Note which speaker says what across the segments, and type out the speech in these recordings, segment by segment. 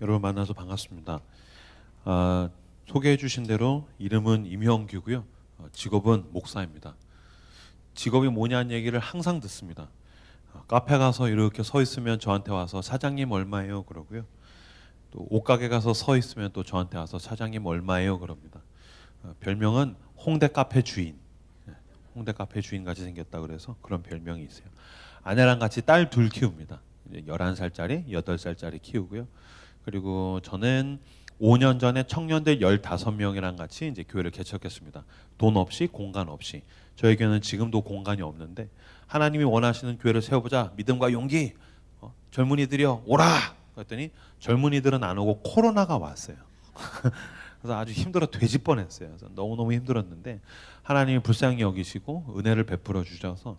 Speaker 1: 여러분 만나서 반갑습니다. 소개해 주신 대로 이름은 임형규고요. 직업은 목사입니다. 직업이 뭐냐는 얘기를 항상 듣습니다. 카페 가서 이렇게 서 있으면 저한테 와서 사장님 얼마예요? 그러고요. 또 옷가게 가서 서 있으면 또 저한테 와서 사장님 얼마예요? 그럽니다. 별명은 홍대 카페 주인. 홍대 카페 주인 같이 생겼다 그래서 그런 별명이 있어요. 아내랑 같이 딸 둘 키웁니다. 11살짜리, 8살짜리 키우고요. 그리고 저는 5년 전에 청년들 15명이랑 같이 이제 교회를 개척했습니다. 돈 없이, 공간 없이. 저에게는 지금도 공간이 없는데 하나님이 원하시는 교회를 세워보자. 믿음과 용기. 젊은이들이여 오라. 그랬더니 젊은이들은 안 오고 코로나가 왔어요. 그래서 아주 힘들어 돼지 뻔했어요. 그래서 너무너무 힘들었는데 하나님이 불쌍히 여기시고 은혜를 베풀어 주셔서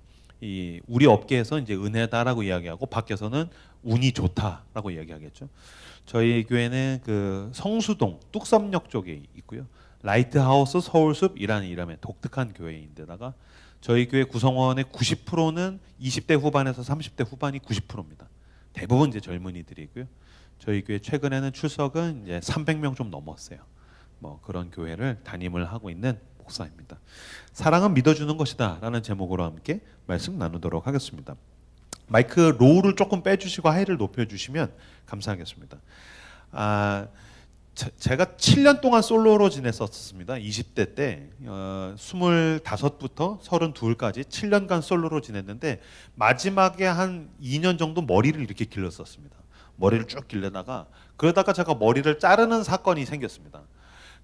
Speaker 1: 우리 업계에서 이제 은혜다라고 이야기하고 밖에서는 운이 좋다라고 이야기하겠죠. 저희 교회는 그 성수동 뚝섬역 쪽에 있고요. 라이트하우스 서울숲이라는 이름의 독특한 교회인데다가 저희 교회 구성원의 90%는 20대 후반에서 30대 후반이 90%입니다. 대부분 이제 젊은이들이고요. 저희 교회 최근에는 출석은 이제 300명 좀 넘었어요. 뭐 그런 교회를 담임을 하고 있는 목사입니다. 사랑은 믿어주는 것이다 라는 제목으로 함께 말씀 나누도록 하겠습니다. 마이크 로우를 조금 빼주시고 하이를 높여주시면 감사하겠습니다. 제가 7년 동안 솔로로 지냈었습니다. 20대 때 25부터 32까지 7년간 솔로로 지냈는데 마지막에 한 2년 정도 머리를 이렇게 길렀었습니다. 머리를 쭉 길르다가 그러다가 제가 머리를 자르는 사건이 생겼습니다.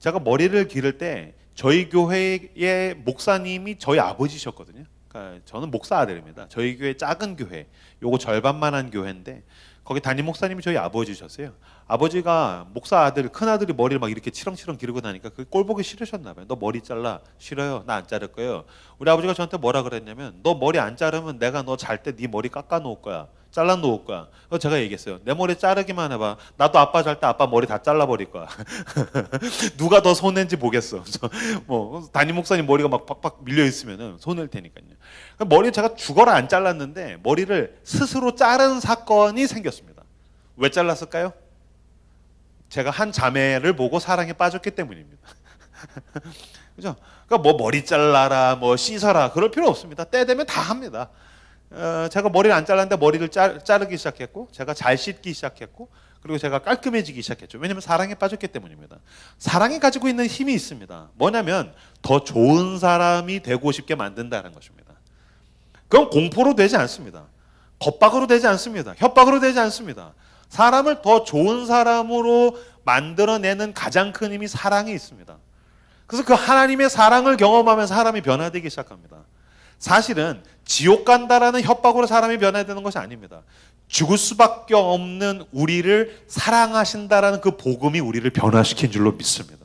Speaker 1: 제가 머리를 기를 때 저희 교회의 목사님이 저희 아버지셨거든요. 그러니까 저는 목사 아들입니다. 저희 교회 작은 교회, 요거 절반만한 교회인데 거기 담임 목사님이 저희 아버지셨어요. 아버지가 목사 아들, 큰 아들이 머리를 막 이렇게 치렁치렁 기르고 나니까 그 꼴 보기 싫으셨나 봐요. 너 머리 잘라. 싫어요. 나 안 자를 거예요. 우리 아버지가 저한테 뭐라 그랬냐면 너 머리 안 자르면 내가 너 잘 때 네 머리 깎아 놓을 거야. 잘라 놓을 거야. 그래서 제가 얘기했어요. 내 머리 자르기만 해봐. 나도 아빠 잘 때 아빠 머리 다 잘라버릴 거야. 누가 더 손해인지 보겠어. 뭐 담임 목사님 머리가 막 팍팍 밀려 있으면은 손해일 테니까요. 머리 제가 죽어라 안 잘랐는데 머리를 스스로 자른 사건이 생겼습니다. 왜 잘랐을까요? 제가 한 자매를 보고 사랑에 빠졌기 때문입니다. 그죠? 그러니까 뭐 머리 잘라라, 뭐 씻어라 그럴 필요 없습니다. 때 되면 다 합니다. 제가 머리를 안 잘랐는데 머리를 자르기 시작했고 제가 잘 씻기 시작했고 그리고 제가 깔끔해지기 시작했죠. 왜냐하면 사랑에 빠졌기 때문입니다. 사랑이 가지고 있는 힘이 있습니다. 뭐냐면 더 좋은 사람이 되고 싶게 만든다는 것입니다. 그건 공포로 되지 않습니다. 겁박으로 되지 않습니다. 협박으로 되지 않습니다. 사람을 더 좋은 사람으로 만들어내는 가장 큰 힘이 사랑이 있습니다. 그래서 그 하나님의 사랑을 경험하면서 사람이 변화되기 시작합니다. 사실은 지옥 간다라는 협박으로 사람이 변화되는 것이 아닙니다. 죽을 수밖에 없는 우리를 사랑하신다라는 그 복음이 우리를 변화시킨 줄로 믿습니다.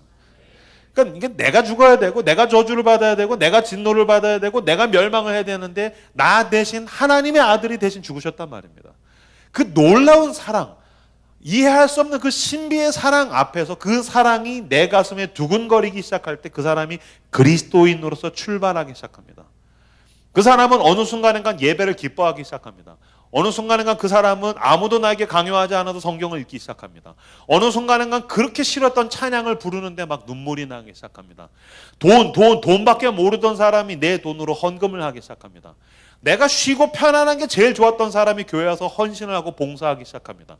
Speaker 1: 그러니까 이게 내가 죽어야 되고 내가 저주를 받아야 되고 내가 진노를 받아야 되고 내가 멸망을 해야 되는데 나 대신 하나님의 아들이 대신 죽으셨단 말입니다. 그 놀라운 사랑, 이해할 수 없는 그 신비의 사랑 앞에서 그 사랑이 내 가슴에 두근거리기 시작할 때 그 사람이 그리스도인으로서 출발하기 시작합니다. 그 사람은 어느 순간인가 예배를 기뻐하기 시작합니다. 어느 순간인가 그 사람은 아무도 나에게 강요하지 않아도 성경을 읽기 시작합니다. 어느 순간인가 그렇게 싫었던 찬양을 부르는데 막 눈물이 나기 시작합니다. 돈밖에 모르던 사람이 내 돈으로 헌금을 하기 시작합니다. 내가 쉬고 편안한 게 제일 좋았던 사람이 교회 와서 헌신을 하고 봉사하기 시작합니다.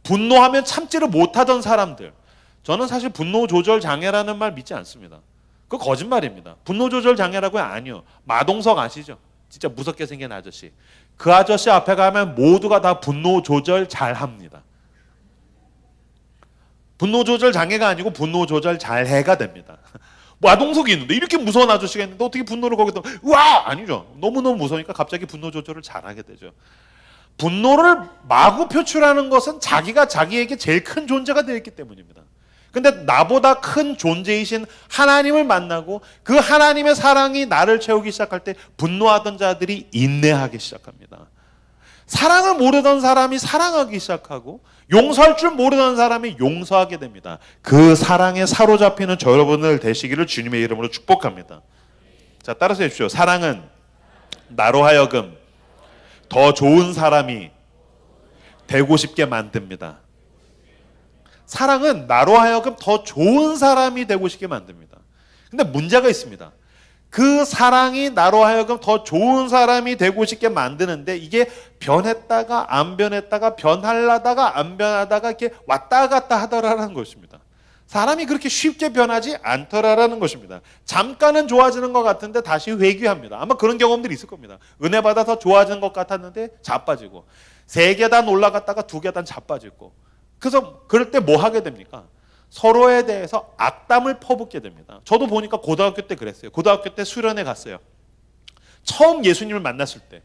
Speaker 1: 분노하면 참지를 못하던 사람들. 저는 사실 분노 조절 장애라는 말 믿지 않습니다. 그거 거짓말입니다. 분노 조절 장애라고요? 아니요. 마동석 아시죠? 진짜 무섭게 생긴 아저씨. 그 아저씨 앞에 가면 모두가 다 분노 조절 잘합니다. 분노 조절 장애가 아니고 분노 조절 잘해가 됩니다. 마동석이 있는데 이렇게 무서운 아저씨가 있는데 어떻게 분노를 거기다 우와! 아니죠. 너무너무 무서우니까 갑자기 분노 조절을 잘하게 되죠. 분노를 마구 표출하는 것은 자기가 자기에게 제일 큰 존재가 되어 있기 때문입니다. 근데 나보다 큰 존재이신 하나님을 만나고 그 하나님의 사랑이 나를 채우기 시작할 때 분노하던 자들이 인내하기 시작합니다. 사랑을 모르던 사람이 사랑하기 시작하고 용서할 줄 모르던 사람이 용서하게 됩니다. 그 사랑에 사로잡히는 저 여러분들 되시기를 주님의 이름으로 축복합니다. 자, 따라서 해주십시오. 사랑은 나로 하여금 더 좋은 사람이 되고 싶게 만듭니다. 사랑은 나로 하여금 더 좋은 사람이 되고 싶게 만듭니다. 근데 문제가 있습니다. 그 사랑이 나로 하여금 더 좋은 사람이 되고 싶게 만드는데 이게 변했다가 안 변했다가 변하려다가 안 변하다가 이렇게 왔다 갔다 하더라라는 것입니다. 사람이 그렇게 쉽게 변하지 않더라라는 것입니다. 잠깐은 좋아지는 것 같은데 다시 회귀합니다. 아마 그런 경험들이 있을 겁니다. 은혜 받아서 좋아지는 것 같았는데 자빠지고 3계단 올라갔다가 2계단 자빠지고 그래서 그럴 때 뭐 하게 됩니까? 서로에 대해서 악담을 퍼붓게 됩니다. 저도 보니까 고등학교 때 그랬어요. 고등학교 때 수련회 갔어요. 처음 예수님을 만났을 때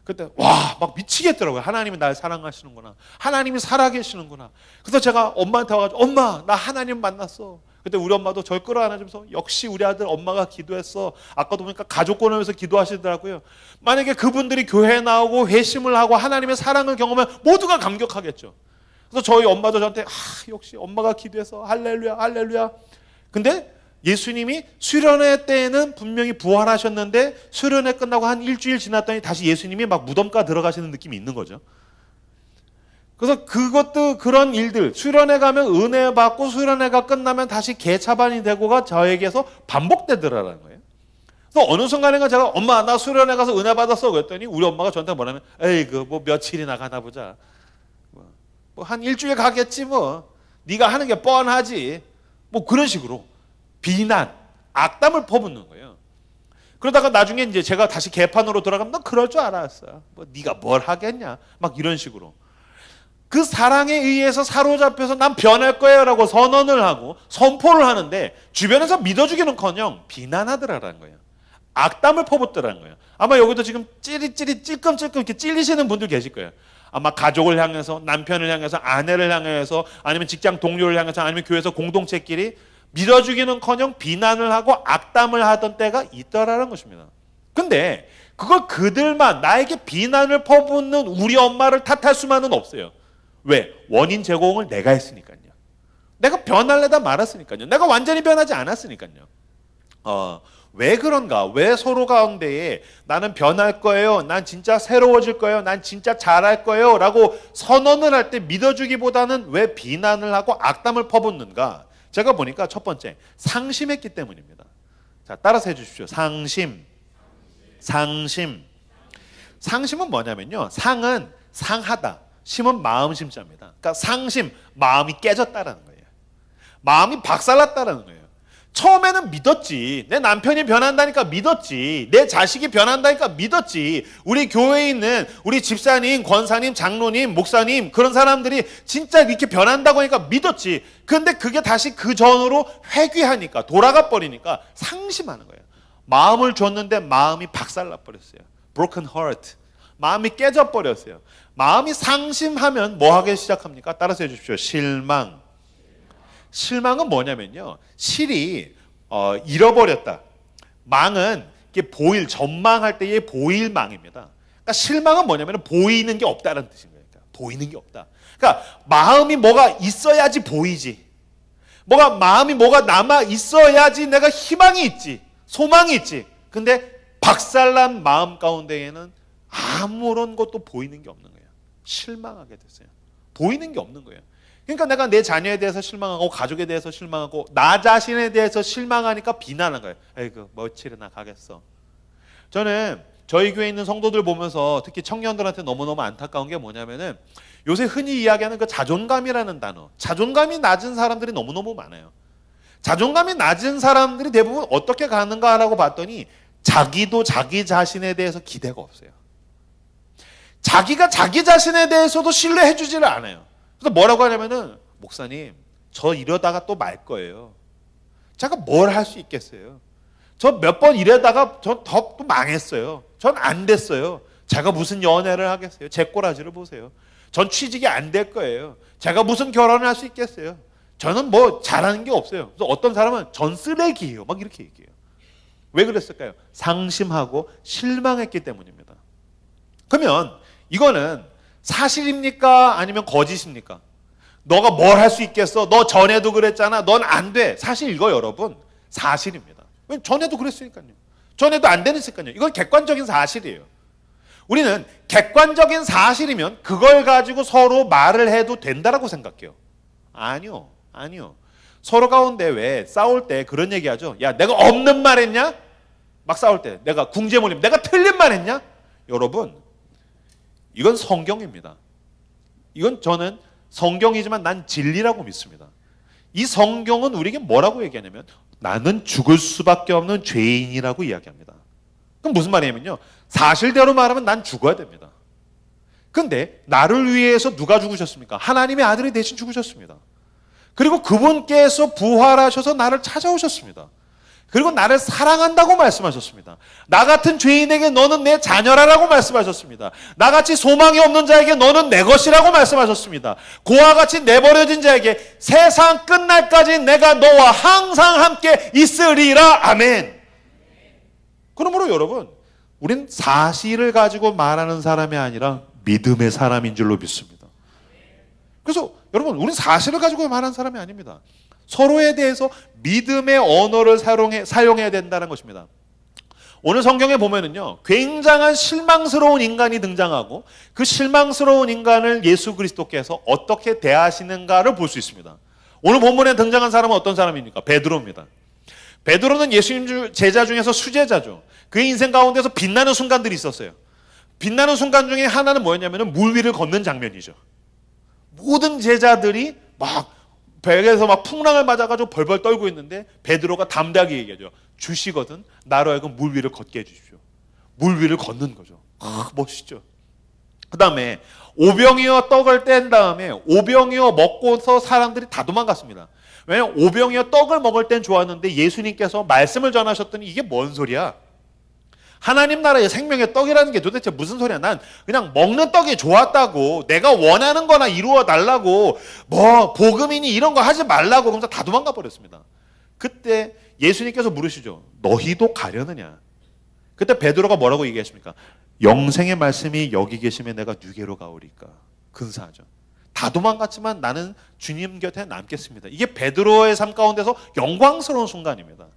Speaker 1: 그때 와 막 미치겠더라고요. 하나님이 날 사랑하시는구나. 하나님이 살아계시는구나. 그래서 제가 엄마한테 와가지고 엄마 나 하나님 만났어. 그때 우리 엄마도 저를 끌어안아주면서 역시 우리 아들 엄마가 기도했어. 아까도 보니까 가족권을 위해서 기도하시더라고요. 만약에 그분들이 교회에 나오고 회심을 하고 하나님의 사랑을 경험하면 모두가 감격하겠죠. 그래서 저희 엄마도 저한테 역시 엄마가 기도해서 할렐루야 할렐루야. 근데 예수님이 수련회 때에는 분명히 부활하셨는데 수련회 끝나고 한 일주일 지났더니 다시 예수님이 막 무덤가 들어가시는 느낌이 있는 거죠. 그래서 그것도 그런 일들 수련회 가면 은혜 받고 수련회가 끝나면 다시 개차반이 되고가 저에게서 반복되더라는 거예요. 그래서 어느 순간인가 제가 엄마 나 수련회 가서 은혜 받았어 그랬더니 우리 엄마가 저한테 뭐라면 에이 그 뭐 며칠이나 가나 보자. 뭐 한 일주일 가겠지 뭐. 네가 하는 게 뻔하지. 뭐 그런 식으로 비난, 악담을 퍼붓는 거예요. 그러다가 나중에 이제 제가 다시 개판으로 돌아가면 너 그럴 줄 알았어. 뭐 네가 뭘 하겠냐. 막 이런 식으로. 그 사랑에 의해서 사로잡혀서 난 변할 거예요라고 선언을 하고 선포를 하는데 주변에서 믿어주기는커녕 비난하더라라는 거예요. 악담을 퍼붓더라는 거예요. 아마 여기도 지금 찌릿찌릿 찔끔찔끔 이렇게 찔리시는 분들 계실 거예요. 아마 가족을 향해서 남편을 향해서 아내를 향해서 아니면 직장 동료를 향해서 아니면 교회에서 공동체끼리 믿어주기는커녕 비난을 하고 악담을 하던 때가 있더라는 것입니다. 근데 그걸 그들만 나에게 비난을 퍼붓는 우리 엄마를 탓할 수만은 없어요. 왜? 원인 제공을 내가 했으니까요. 내가 변할래다 말았으니까요. 내가 완전히 변하지 않았으니까요. 왜 그런가? 왜 서로 가운데에 나는 변할 거예요. 난 진짜 새로워질 거예요. 난 진짜 잘할 거예요. 라고 선언을 할 때 믿어주기보다는 왜 비난을 하고 악담을 퍼붓는가? 제가 보니까 첫 번째, 상심했기 때문입니다. 자, 따라서 해주십시오. 상심. 상심은 뭐냐면요. 상은 상하다. 심은 마음 심자입니다. 그러니까 상심, 마음이 깨졌다라는 거예요. 마음이 박살났다라는 거예요. 처음에는 믿었지. 내 남편이 변한다니까 믿었지. 내 자식이 변한다니까 믿었지. 우리 교회에 있는 우리 집사님, 권사님, 장로님, 목사님 그런 사람들이 진짜 이렇게 변한다고 하니까 믿었지. 그런데 그게 다시 그 전으로 회귀하니까 돌아가 버리니까 상심하는 거예요. 마음을 줬는데 마음이 박살나 버렸어요. Broken heart. 마음이 깨져 버렸어요. 마음이 상심하면 뭐 하기 시작합니까? 따라서 해주십시오. 실망. 실망은 뭐냐면요. 실이 잃어버렸다. 망은 이게 보일, 전망할 때의 보일 망입니다. 그러니까 실망은 뭐냐면 보이는 게 없다는 뜻인 거예요. 그러니까 보이는 게 없다. 그러니까 마음이 뭐가 있어야지 보이지. 마음이 뭐가 남아 있어야지 내가 희망이 있지. 소망이 있지. 근데 박살난 마음 가운데에는 아무런 것도 보이는 게 없는 거예요. 실망하게 됐어요. 보이는 게 없는 거예요. 그러니까 내가 내 자녀에 대해서 실망하고 가족에 대해서 실망하고 나 자신에 대해서 실망하니까 비난하는 거예요. 에이그 며칠이나 가겠어. 저는 저희 교회에 있는 성도들 보면서 특히 청년들한테 너무너무 안타까운 게 뭐냐면은 요새 흔히 이야기하는 그 자존감이라는 단어. 자존감이 낮은 사람들이 너무너무 많아요. 자존감이 낮은 사람들이 대부분 어떻게 가는가라고 봤더니 자기도 자기 자신에 대해서 기대가 없어요. 자기가 자기 자신에 대해서도 신뢰해 주지를 않아요. 그래서 뭐라고 하냐면은 목사님 저 이러다가 또 말 거예요. 제가 뭘 할 수 있겠어요. 저 몇 번 이러다가 전 더 또 망했어요. 전 안 됐어요. 제가 무슨 연애를 하겠어요. 제 꼬라지를 보세요. 전 취직이 안 될 거예요. 제가 무슨 결혼을 할 수 있겠어요. 저는 뭐 잘하는 게 없어요. 그래서 어떤 사람은 전 쓰레기예요. 막 이렇게 얘기해요. 왜 그랬을까요? 상심하고 실망했기 때문입니다. 그러면 이거는 사실입니까? 아니면 거짓입니까? 너가 뭘 할 수 있겠어? 너 전에도 그랬잖아. 넌 안 돼. 사실 이거 여러분 사실입니다. 전에도 그랬으니까요. 전에도 안 되니까요. 이건 객관적인 사실이에요. 우리는 객관적인 사실이면 그걸 가지고 서로 말을 해도 된다라고 생각해요. 아니요. 아니요. 서로 가운데 왜 싸울 때 그런 얘기하죠. 야, 내가 없는 말 했냐? 막 싸울 때 내가 궁제몰림, 내가 틀린 말 했냐? 여러분, 이건 성경입니다. 이건 저는 성경이지만 난 진리라고 믿습니다. 이 성경은 우리에게 뭐라고 얘기하냐면 나는 죽을 수밖에 없는 죄인이라고 이야기합니다. 그럼 무슨 말이냐면요, 사실대로 말하면 난 죽어야 됩니다. 근데 나를 위해서 누가 죽으셨습니까? 하나님의 아들이 대신 죽으셨습니다. 그리고 그분께서 부활하셔서 나를 찾아오셨습니다. 그리고 나를 사랑한다고 말씀하셨습니다. 나 같은 죄인에게 너는 내 자녀라고 말씀하셨습니다. 나같이 소망이 없는 자에게 너는 내 것이라고 말씀하셨습니다. 그와 같이 내버려진 자에게 세상 끝날까지 내가 너와 항상 함께 있으리라. 아멘. 그러므로 여러분, 우린 사실을 가지고 말하는 사람이 아니라 믿음의 사람인 줄로 믿습니다. 그래서 여러분, 우린 사실을 가지고 말하는 사람이 아닙니다. 서로에 대해서 믿음의 언어를 사용해야 된다는 것입니다. 오늘 성경에 보면은요, 굉장한 실망스러운 인간이 등장하고 그 실망스러운 인간을 예수 그리스도께서 어떻게 대하시는가를 볼 수 있습니다. 오늘 본문에 등장한 사람은 어떤 사람입니까? 베드로입니다. 베드로는 예수님 제자 중에서 수제자죠. 그의 인생 가운데서 빛나는 순간들이 있었어요. 빛나는 순간 중에 하나는 뭐였냐면 물 위를 걷는 장면이죠. 모든 제자들이 막 벽에서 막 풍랑을 맞아가지고 벌벌 떨고 있는데 베드로가 담대하게 얘기하죠. 주시거든 나로 하여금 물 위를 걷게 해주십시오. 물 위를 걷는 거죠. 멋있죠. 그 다음에 오병이어 떡을 뗀 다음에 오병이어 먹고서 사람들이 다 도망갔습니다. 왜냐하면 오병이어 떡을 먹을 땐 좋았는데 예수님께서 말씀을 전하셨더니 이게 뭔 소리야? 하나님 나라의 생명의 떡이라는 게 도대체 무슨 소리야? 난 그냥 먹는 떡이 좋았다고, 내가 원하는 거나 이루어 달라고, 뭐 복음이니 이런 거 하지 말라고. 그러면서 다 도망가 버렸습니다. 그때 예수님께서 물으시죠. 너희도 가려느냐? 그때 베드로가 뭐라고 얘기했습니까? 영생의 말씀이 여기 계시면 내가 누게로 가오리까. 근사하죠. 다 도망갔지만 나는 주님 곁에 남겠습니다. 이게 베드로의 삶 가운데서 영광스러운 순간입니다.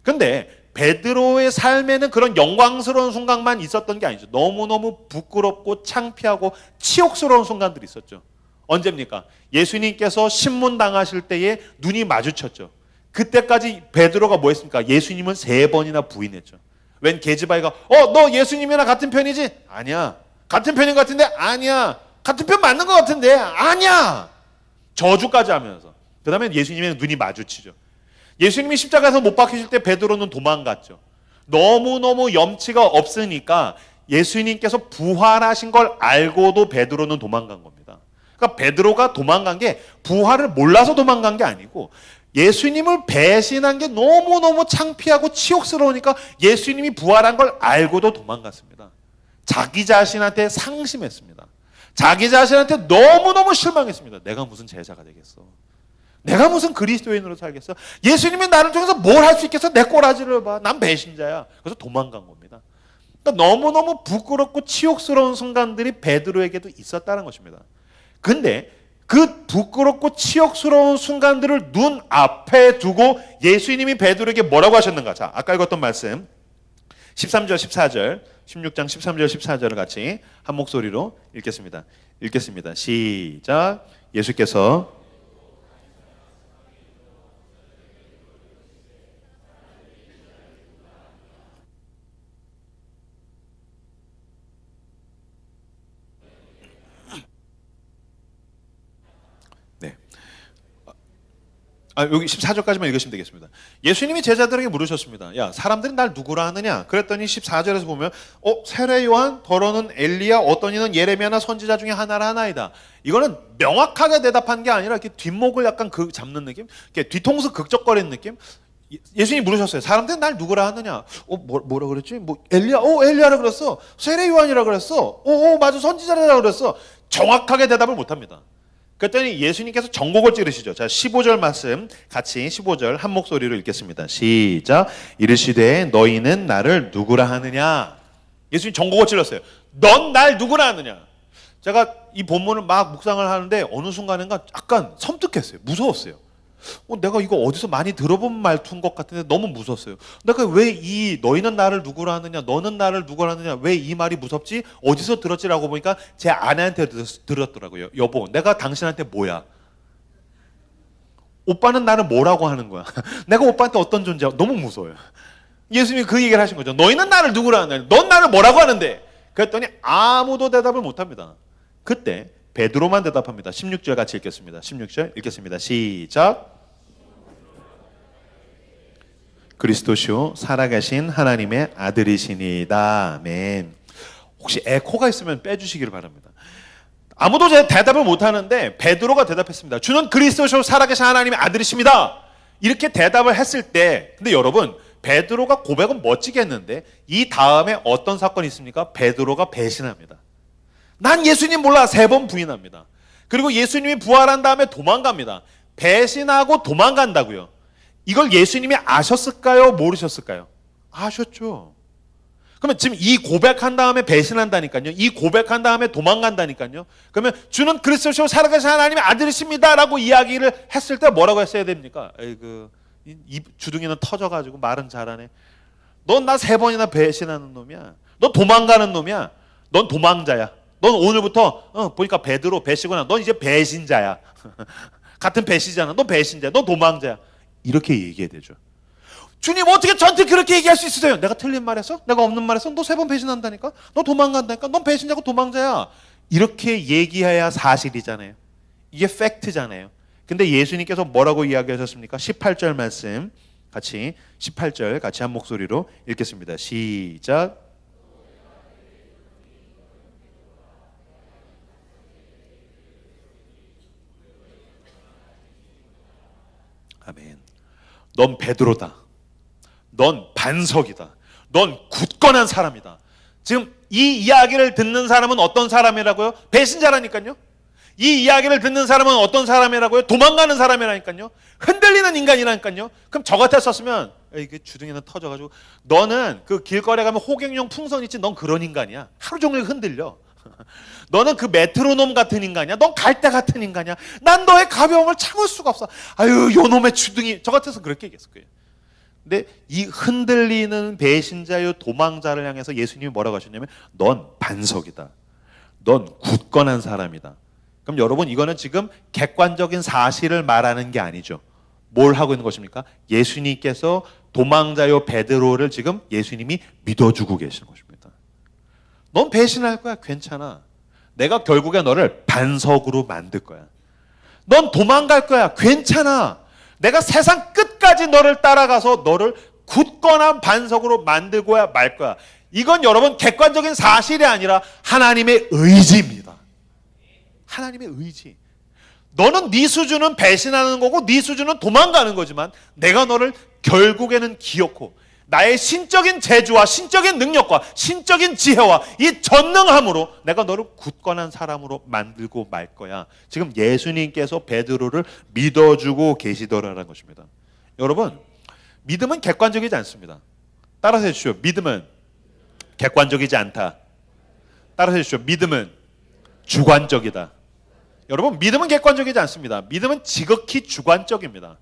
Speaker 1: 근데 베드로의 삶에는 그런 영광스러운 순간만 있었던 게 아니죠. 너무너무 부끄럽고 창피하고 치욕스러운 순간들이 있었죠. 언제입니까? 예수님께서 신문당하실 때에 눈이 마주쳤죠. 그때까지 베드로가 뭐 했습니까? 예수님은 3번이나 부인했죠. 웬 계집아이가 너 예수님이랑 같은 편이지? 아니야. 같은 편인 것 같은데? 아니야. 같은 편 맞는 것 같은데? 아니야. 저주까지 하면서. 그 다음에 예수님의 눈이 마주치죠. 예수님이 십자가에서 못 박히실 때 베드로는 도망갔죠. 너무너무 염치가 없으니까 예수님께서 부활하신 걸 알고도 베드로는 도망간 겁니다. 그러니까 베드로가 도망간 게 부활을 몰라서 도망간 게 아니고 예수님을 배신한 게 너무너무 창피하고 치욕스러우니까 예수님이 부활한 걸 알고도 도망갔습니다. 자기 자신한테 상심했습니다. 자기 자신한테 너무너무 실망했습니다. 내가 무슨 제자가 되겠어? 내가 무슨 그리스도인으로 살겠어? 예수님이 나를 통해서 뭘 할 수 있겠어? 내 꼬라지를 봐. 난 배신자야. 그래서 도망간 겁니다. 그러니까 너무너무 부끄럽고 치욕스러운 순간들이 베드로에게도 있었다는 것입니다. 근데 그 부끄럽고 치욕스러운 순간들을 눈앞에 두고 예수님이 베드로에게 뭐라고 하셨는가? 자, 아까 읽었던 말씀 13절 14절 16장 13절 14절을 같이 한 목소리로 읽겠습니다. 시작. 예수께서 여기 14절까지만 읽으시면 되겠습니다. 예수님이 제자들에게 물으셨습니다. 야, 사람들이 날 누구라 하느냐? 그랬더니 14절에서 보면 세례 요한, 더러는 엘리야, 어떤 이는 예레미야나 선지자 중에 하나라 하나이다. 이거는 명확하게 대답한 게 아니라 이렇게 뒷목을 약간 잡는 느낌? 이렇게 뒤통수 극적거리는 느낌? 예수님이 물으셨어요. 사람들이 날 누구라 하느냐? 뭐라 그랬지? 엘리야? 엘리야라 그랬어. 세례 요한이라 그랬어. 맞아, 선지자라 그랬어. 정확하게 대답을 못 합니다. 그랬더니 예수님께서 전곡을 찌르시죠. 자, 15절 말씀 같이 15절 한 목소리로 읽겠습니다. 시작. 이르시되 너희는 나를 누구라 하느냐? 예수님 전곡을 찔렀어요. 넌 날 누구라 하느냐? 제가 이 본문을 막 묵상을 하는데 어느 순간인가 약간 섬뜩했어요. 무서웠어요. 내가 이거 어디서 많이 들어본 말투인 것 같은데 너무 무서웠어요. 내가 왜 너희는 나를 누구라 하느냐, 너는 나를 누구라 하느냐, 왜 이 말이 무섭지? 어디서 들었지라고 보니까 제 아내한테 들었더라고요. 여보, 내가 당신한테 뭐야? 오빠는 나를 뭐라고 하는 거야? 내가 오빠한테 어떤 존재야? 너무 무서워요. 예수님이 그 얘기를 하신 거죠. 너희는 나를 누구라 하느냐? 넌 나를 뭐라고 하는데? 그랬더니 아무도 대답을 못합니다. 그때 베드로만 대답합니다. 16절 같이 읽겠습니다. 16절 읽겠습니다. 시작. 그리스도시요 살아계신 하나님의 아들이시니이다. 아멘. 혹시 에코가 있으면 빼주시기를 바랍니다. 아무도 대답을 못하는데 베드로가 대답했습니다. 주는 그리스도시요 살아계신 하나님의 아들이십니다. 이렇게 대답을 했을 때, 근데 여러분 베드로가 고백은 멋지게 했는데 이 다음에 어떤 사건이 있습니까? 베드로가 배신합니다. 난 예수님 몰라 3번 부인합니다. 그리고 예수님이 부활한 다음에 도망갑니다. 배신하고 도망간다고요. 이걸 예수님이 아셨을까요? 모르셨을까요? 아셨죠. 그러면 지금 이 고백한 다음에 배신한다니까요. 이 고백한 다음에 도망간다니까요. 그러면 주는 그리스도시요 살아계신 하나님의 아들이십니다 라고 이야기를 했을 때 뭐라고 했어야 됩니까? 에이그, 이 주둥이는 터져가지고 말은 잘하네. 넌 나 3번이나 배신하는 놈이야. 너 도망가는 놈이야. 넌 도망자야. 넌 오늘부터 보니까 베드로 배시구나. 넌 이제 배신자야. 같은 배시잖아. 넌 배신자야. 넌 도망자야. 이렇게 얘기해야 되죠. 주님 어떻게 저한테 그렇게 얘기할 수 있으세요? 내가 틀린 말했어? 내가 없는 말했어? 너 3번 배신한다니까? 너 도망간다니까? 넌 배신자고 도망자야. 이렇게 얘기해야 사실이잖아요. 이게 팩트잖아요. 근데 예수님께서 뭐라고 이야기하셨습니까? 18절 말씀 같이 18절 같이 한 목소리로 읽겠습니다. 시작. 아멘. 넌 베드로다. 넌 반석이다. 넌 굳건한 사람이다. 지금 이 이야기를 듣는 사람은 어떤 사람이라고요? 배신자라니까요. 이 이야기를 듣는 사람은 어떤 사람이라고요? 도망가는 사람이라니까요. 흔들리는 인간이라니까요. 그럼 저 같았었으면 이게 주둥이는 터져가지고 너는 그 길거리에 가면 호갱용 풍선 있지? 넌 그런 인간이야. 하루 종일 흔들려. 너는 그 메트로놈 같은 인간이야. 넌 갈대 같은 인간이야. 난 너의 가벼움을 참을 수가 없어. 아유 요 놈의 주둥이. 저 같아서 그렇게 얘기했을 거예요. 근데 이 흔들리는 배신자요 도망자를 향해서 예수님이 뭐라고 하셨냐면 넌 반석이다. 넌 굳건한 사람이다. 그럼 여러분 이거는 지금 객관적인 사실을 말하는 게 아니죠. 뭘 하고 있는 것입니까? 예수님께서 도망자요 베드로를 지금 예수님이 믿어주고 계시는 것입니다. 넌 배신할 거야. 괜찮아. 내가 결국에 너를 반석으로 만들 거야. 넌 도망갈 거야. 괜찮아. 내가 세상 끝까지 너를 따라가서 너를 굳건한 반석으로 만들고야 말 거야. 이건 여러분 객관적인 사실이 아니라 하나님의 의지입니다. 하나님의 의지. 너는 네 수준은 배신하는 거고 네 수준은 도망가는 거지만 내가 너를 결국에는 기어코 나의 신적인 재주와 신적인 능력과 신적인 지혜와 이 전능함으로 내가 너를 굳건한 사람으로 만들고 말 거야. 지금 예수님께서 베드로를 믿어주고 계시더라라는 것입니다. 여러분, 믿음은 객관적이지 않습니다. 따라서 해주십시오. 믿음은 객관적이지 않다. 따라서 해주십시오. 믿음은 주관적이다. 여러분, 믿음은 객관적이지 않습니다. 믿음은 지극히 주관적입니다.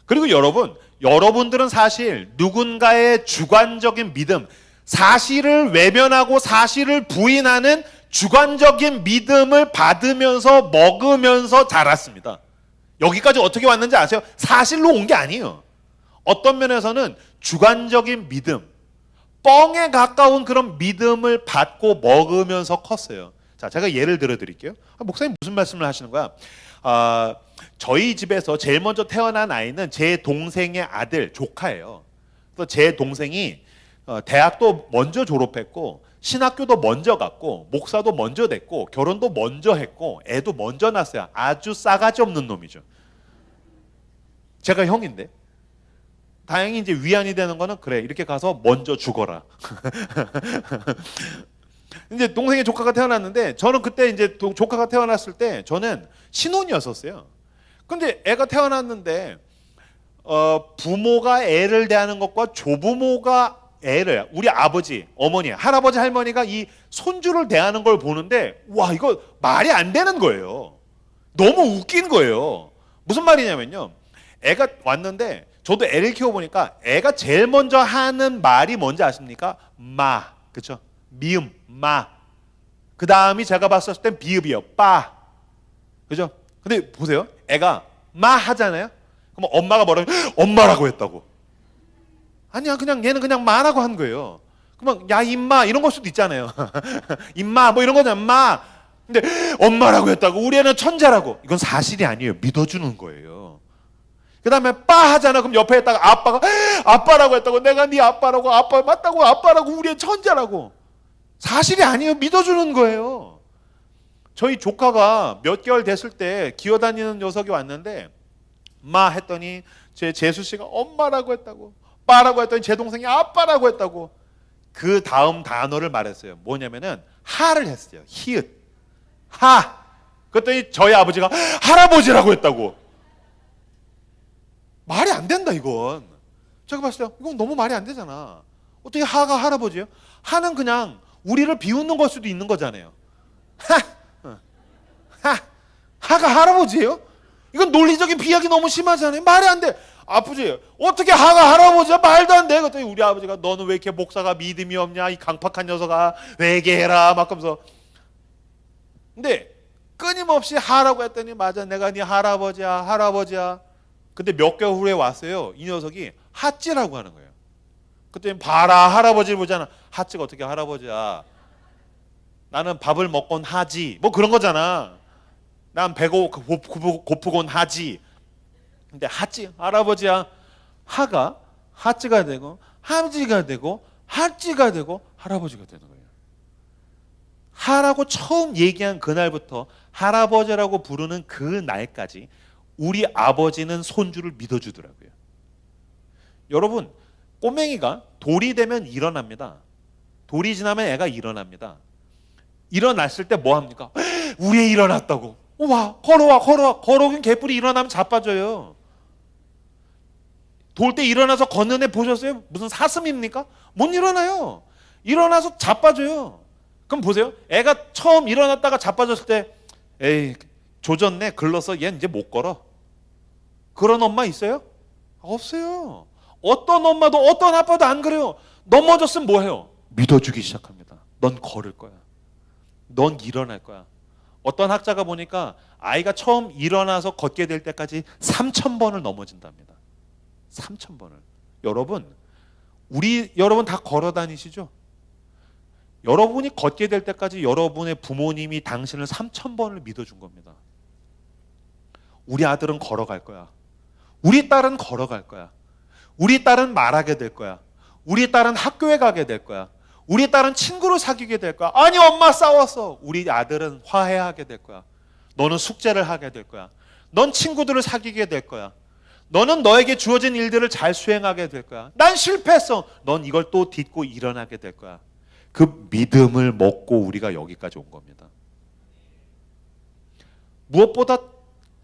Speaker 1: 그리고 여러분들은 사실 누군가의 주관적인 믿음, 사실을 외면하고 사실을 부인하는 주관적인 믿음을 받으면서 먹으면서 자랐습니다. 여기까지 어떻게 왔는지 아세요? 사실로 온 게 아니에요. 어떤 면에서는 주관적인 믿음, 뻥에 가까운 그런 믿음을 받고 먹으면서 컸어요. 자, 제가 예를 들어 드릴게요. 목사님 무슨 말씀을 하시는 거야? 저희 집에서 제일 먼저 태어난 아이는 제 동생의 아들, 조카예요. 그래서 제 동생이 대학도 먼저 졸업했고 신학교도 먼저 갔고 목사도 먼저 됐고 결혼도 먼저 했고 애도 먼저 낳았어요. 아주 싸가지 없는 놈이죠. 제가 형인데 다행히 이제 위안이 되는 거는 그래 이렇게 가서 먼저 죽어라. 이제 동생의 조카가 태어났는데 저는 그때 이제 조카가 태어났을 때 저는 신혼이었었어요. 근데 애가 태어났는데 부모가 애를 대하는 것과 조부모가 애를 우리 아버지, 어머니, 할아버지, 할머니가 이 손주를 대하는 걸 보는데 와 이거 말이 안 되는 거예요. 너무 웃긴 거예요. 무슨 말이냐면요. 애가 왔는데 저도 애를 키워보니까 애가 제일 먼저 하는 말이 뭔지 아십니까? 마, 그렇죠? 미음, 마. 그 다음이 제가 봤을 땐 비읍이요. 빠. 그죠? 근데 보세요. 애가 마 하잖아요. 그럼 엄마가 뭐라고? 엄마라고 했다고. 아니야, 그냥 얘는 그냥 마라고 한 거예요. 그러면 야 임마 이런 걸 수도 있잖아요. 임마 뭐 이런 거잖아. 임마. 근데 엄마라고 했다고. 우리 애는 천재라고. 이건 사실이 아니에요. 믿어주는 거예요. 그 다음에 빠 하잖아. 그럼 옆에 있다가 아빠가 아빠라고 했다고. 내가 네 아빠라고. 아빠 맞다고. 아빠라고. 우리 애 천재라고. 사실이 아니에요. 믿어주는 거예요. 저희 조카가 몇 개월 됐을 때 기어다니는 녀석이 왔는데 마 했더니 제 재수 씨가 엄마라고 했다고. 빠라고 했더니 제 동생이 아빠라고 했다고. 그 다음 단어를 말했어요. 뭐냐면은 하를 했어요. 히읗. 하. 그랬더니 저희 아버지가 할아버지라고 했다고. 말이 안 된다 이건. 제가 봤을 때 이건 너무 말이 안 되잖아. 어떻게 하가 할아버지예요? 하는 그냥 우리를 비웃는 걸 수도 있는 거잖아요. 하가 할아버지예요? 이건 논리적인 비약이 너무 심하잖아요. 말이 안 돼. 아버지 어떻게 하가 할아버지야? 말도 안 돼. 그랬더니 우리 아버지가 너는 왜 이렇게 목사가 믿음이 없냐? 이 강팍한 녀석아 회개해라 막 하면서. 근데 끊임없이 하라고 했더니 맞아 내가 네 할아버지야 할아버지야. 근데 몇 개월 후에 왔어요. 이 녀석이 핫찌라고 하는 거예요. 그랬더니 봐라 할아버지를 보잖아. 핫찌가 어떻게 할아버지야. 나는 밥을 먹곤 하지. 뭐 그런 거잖아. 난 배고 고프곤 하지. 근데 핫찌 할아버지야. 하가 핫찌가 되고 함지가 되고 핫찌가 되고 할아버지가 되는 거예요. 하라고 처음 얘기한 그날부터 할아버지라고 부르는 그 날까지 우리 아버지는 손주를 믿어주더라고요. 여러분 꼬맹이가 돌이 되면 일어납니다. 돌이 지나면 애가 일어납니다. 일어났을 때 뭐 합니까? 우리 애 일어났다고. 와 걸어와 걸어오긴 개뿔이 일어나면 자빠져요. 돌 때 일어나서 걷는 애 보셨어요? 무슨 사슴입니까? 못 일어나요. 일어나서 자빠져요. 그럼 보세요. 애가 처음 일어났다가 자빠졌을 때 에이 조졌네 글러서 얘는 이제 못 걸어. 그런 엄마 있어요? 없어요. 어떤 엄마도 어떤 아빠도 안 그래요. 넘어졌으면 뭐해요? 믿어주기 시작합니다. 넌 걸을 거야. 넌 일어날 거야. 어떤 학자가 보니까 아이가 처음 일어나서 걷게 될 때까지 3,000번을 넘어진답니다. 3,000번을. 여러분 다 걸어 다니시죠? 여러분이 걷게 될 때까지 여러분의 부모님이 당신을 3,000번을 믿어준 겁니다. 우리 아들은 걸어갈 거야. 우리 딸은 걸어갈 거야. 우리 딸은 말하게 될 거야. 우리 딸은 학교에 가게 될 거야. 우리 딸은 친구를 사귀게 될 거야. 아니 엄마 싸웠어. 우리 아들은 화해하게 될 거야. 너는 숙제를 하게 될 거야. 넌 친구들을 사귀게 될 거야. 너는 너에게 주어진 일들을 잘 수행하게 될 거야. 난 실패했어. 넌 이걸 또 딛고 일어나게 될 거야. 그 믿음을 먹고 우리가 여기까지 온 겁니다. 무엇보다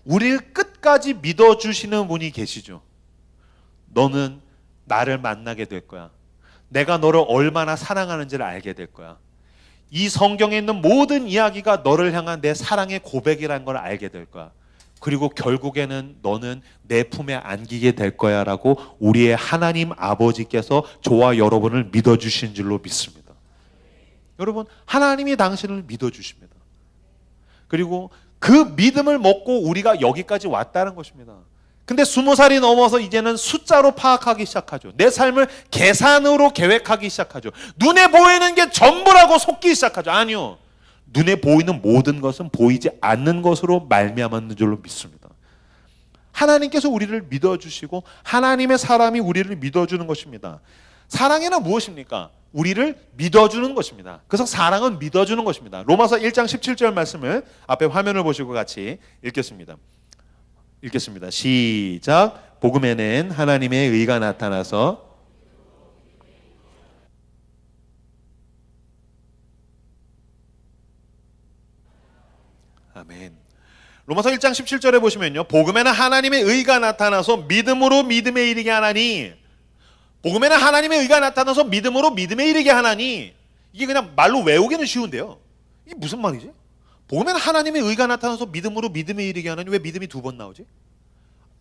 Speaker 1: 우리를 끝까지 믿어주시는 분이 계시죠. 너는 나를 만나게 될 거야. 내가 너를 얼마나 사랑하는지를 알게 될 거야. 이 성경에 있는 모든 이야기가 너를 향한 내 사랑의 고백이라는 걸 알게 될 거야. 그리고 결국에는 너는 내 품에 안기게 될 거야 라고 우리의 하나님 아버지께서 저와 여러분을 믿어주신 줄로 믿습니다. 여러분 하나님이 당신을 믿어주십니다. 그리고 그 믿음을 먹고 우리가 여기까지 왔다는 것입니다. 근데 20살이 넘어서 이제는 숫자로 파악하기 시작하죠. 내 삶을 계산으로 계획하기 시작하죠. 눈에 보이는 게 전부라고 속기 시작하죠. 아니요. 눈에 보이는 모든 것은 보이지 않는 것으로 말미암았는 줄로 믿습니다. 하나님께서 우리를 믿어주시고 하나님의 사람이 우리를 믿어주는 것입니다. 사랑이란 무엇입니까? 우리를 믿어주는 것입니다. 그래서 사랑은 믿어주는 것입니다. 로마서 1장 17절 말씀을 앞에 화면을 보시고 같이 읽겠습니다. 시작. 복음에는 하나님의 의가 나타나서 아멘. 로마서 1장 17절에 보시면요. 복음에는 하나님의 의가 나타나서 믿음으로 믿음에 이르게 하나니. 복음에는 하나님의 의가 나타나서 믿음으로 믿음에 이르게 하나니. 이게 그냥 말로 외우기는 쉬운데요. 이게 무슨 말이지? 복음에는 하나님의 의가 나타나서 믿음으로 믿음에 이르게 하나니. 왜 믿음이 두 번 나오지?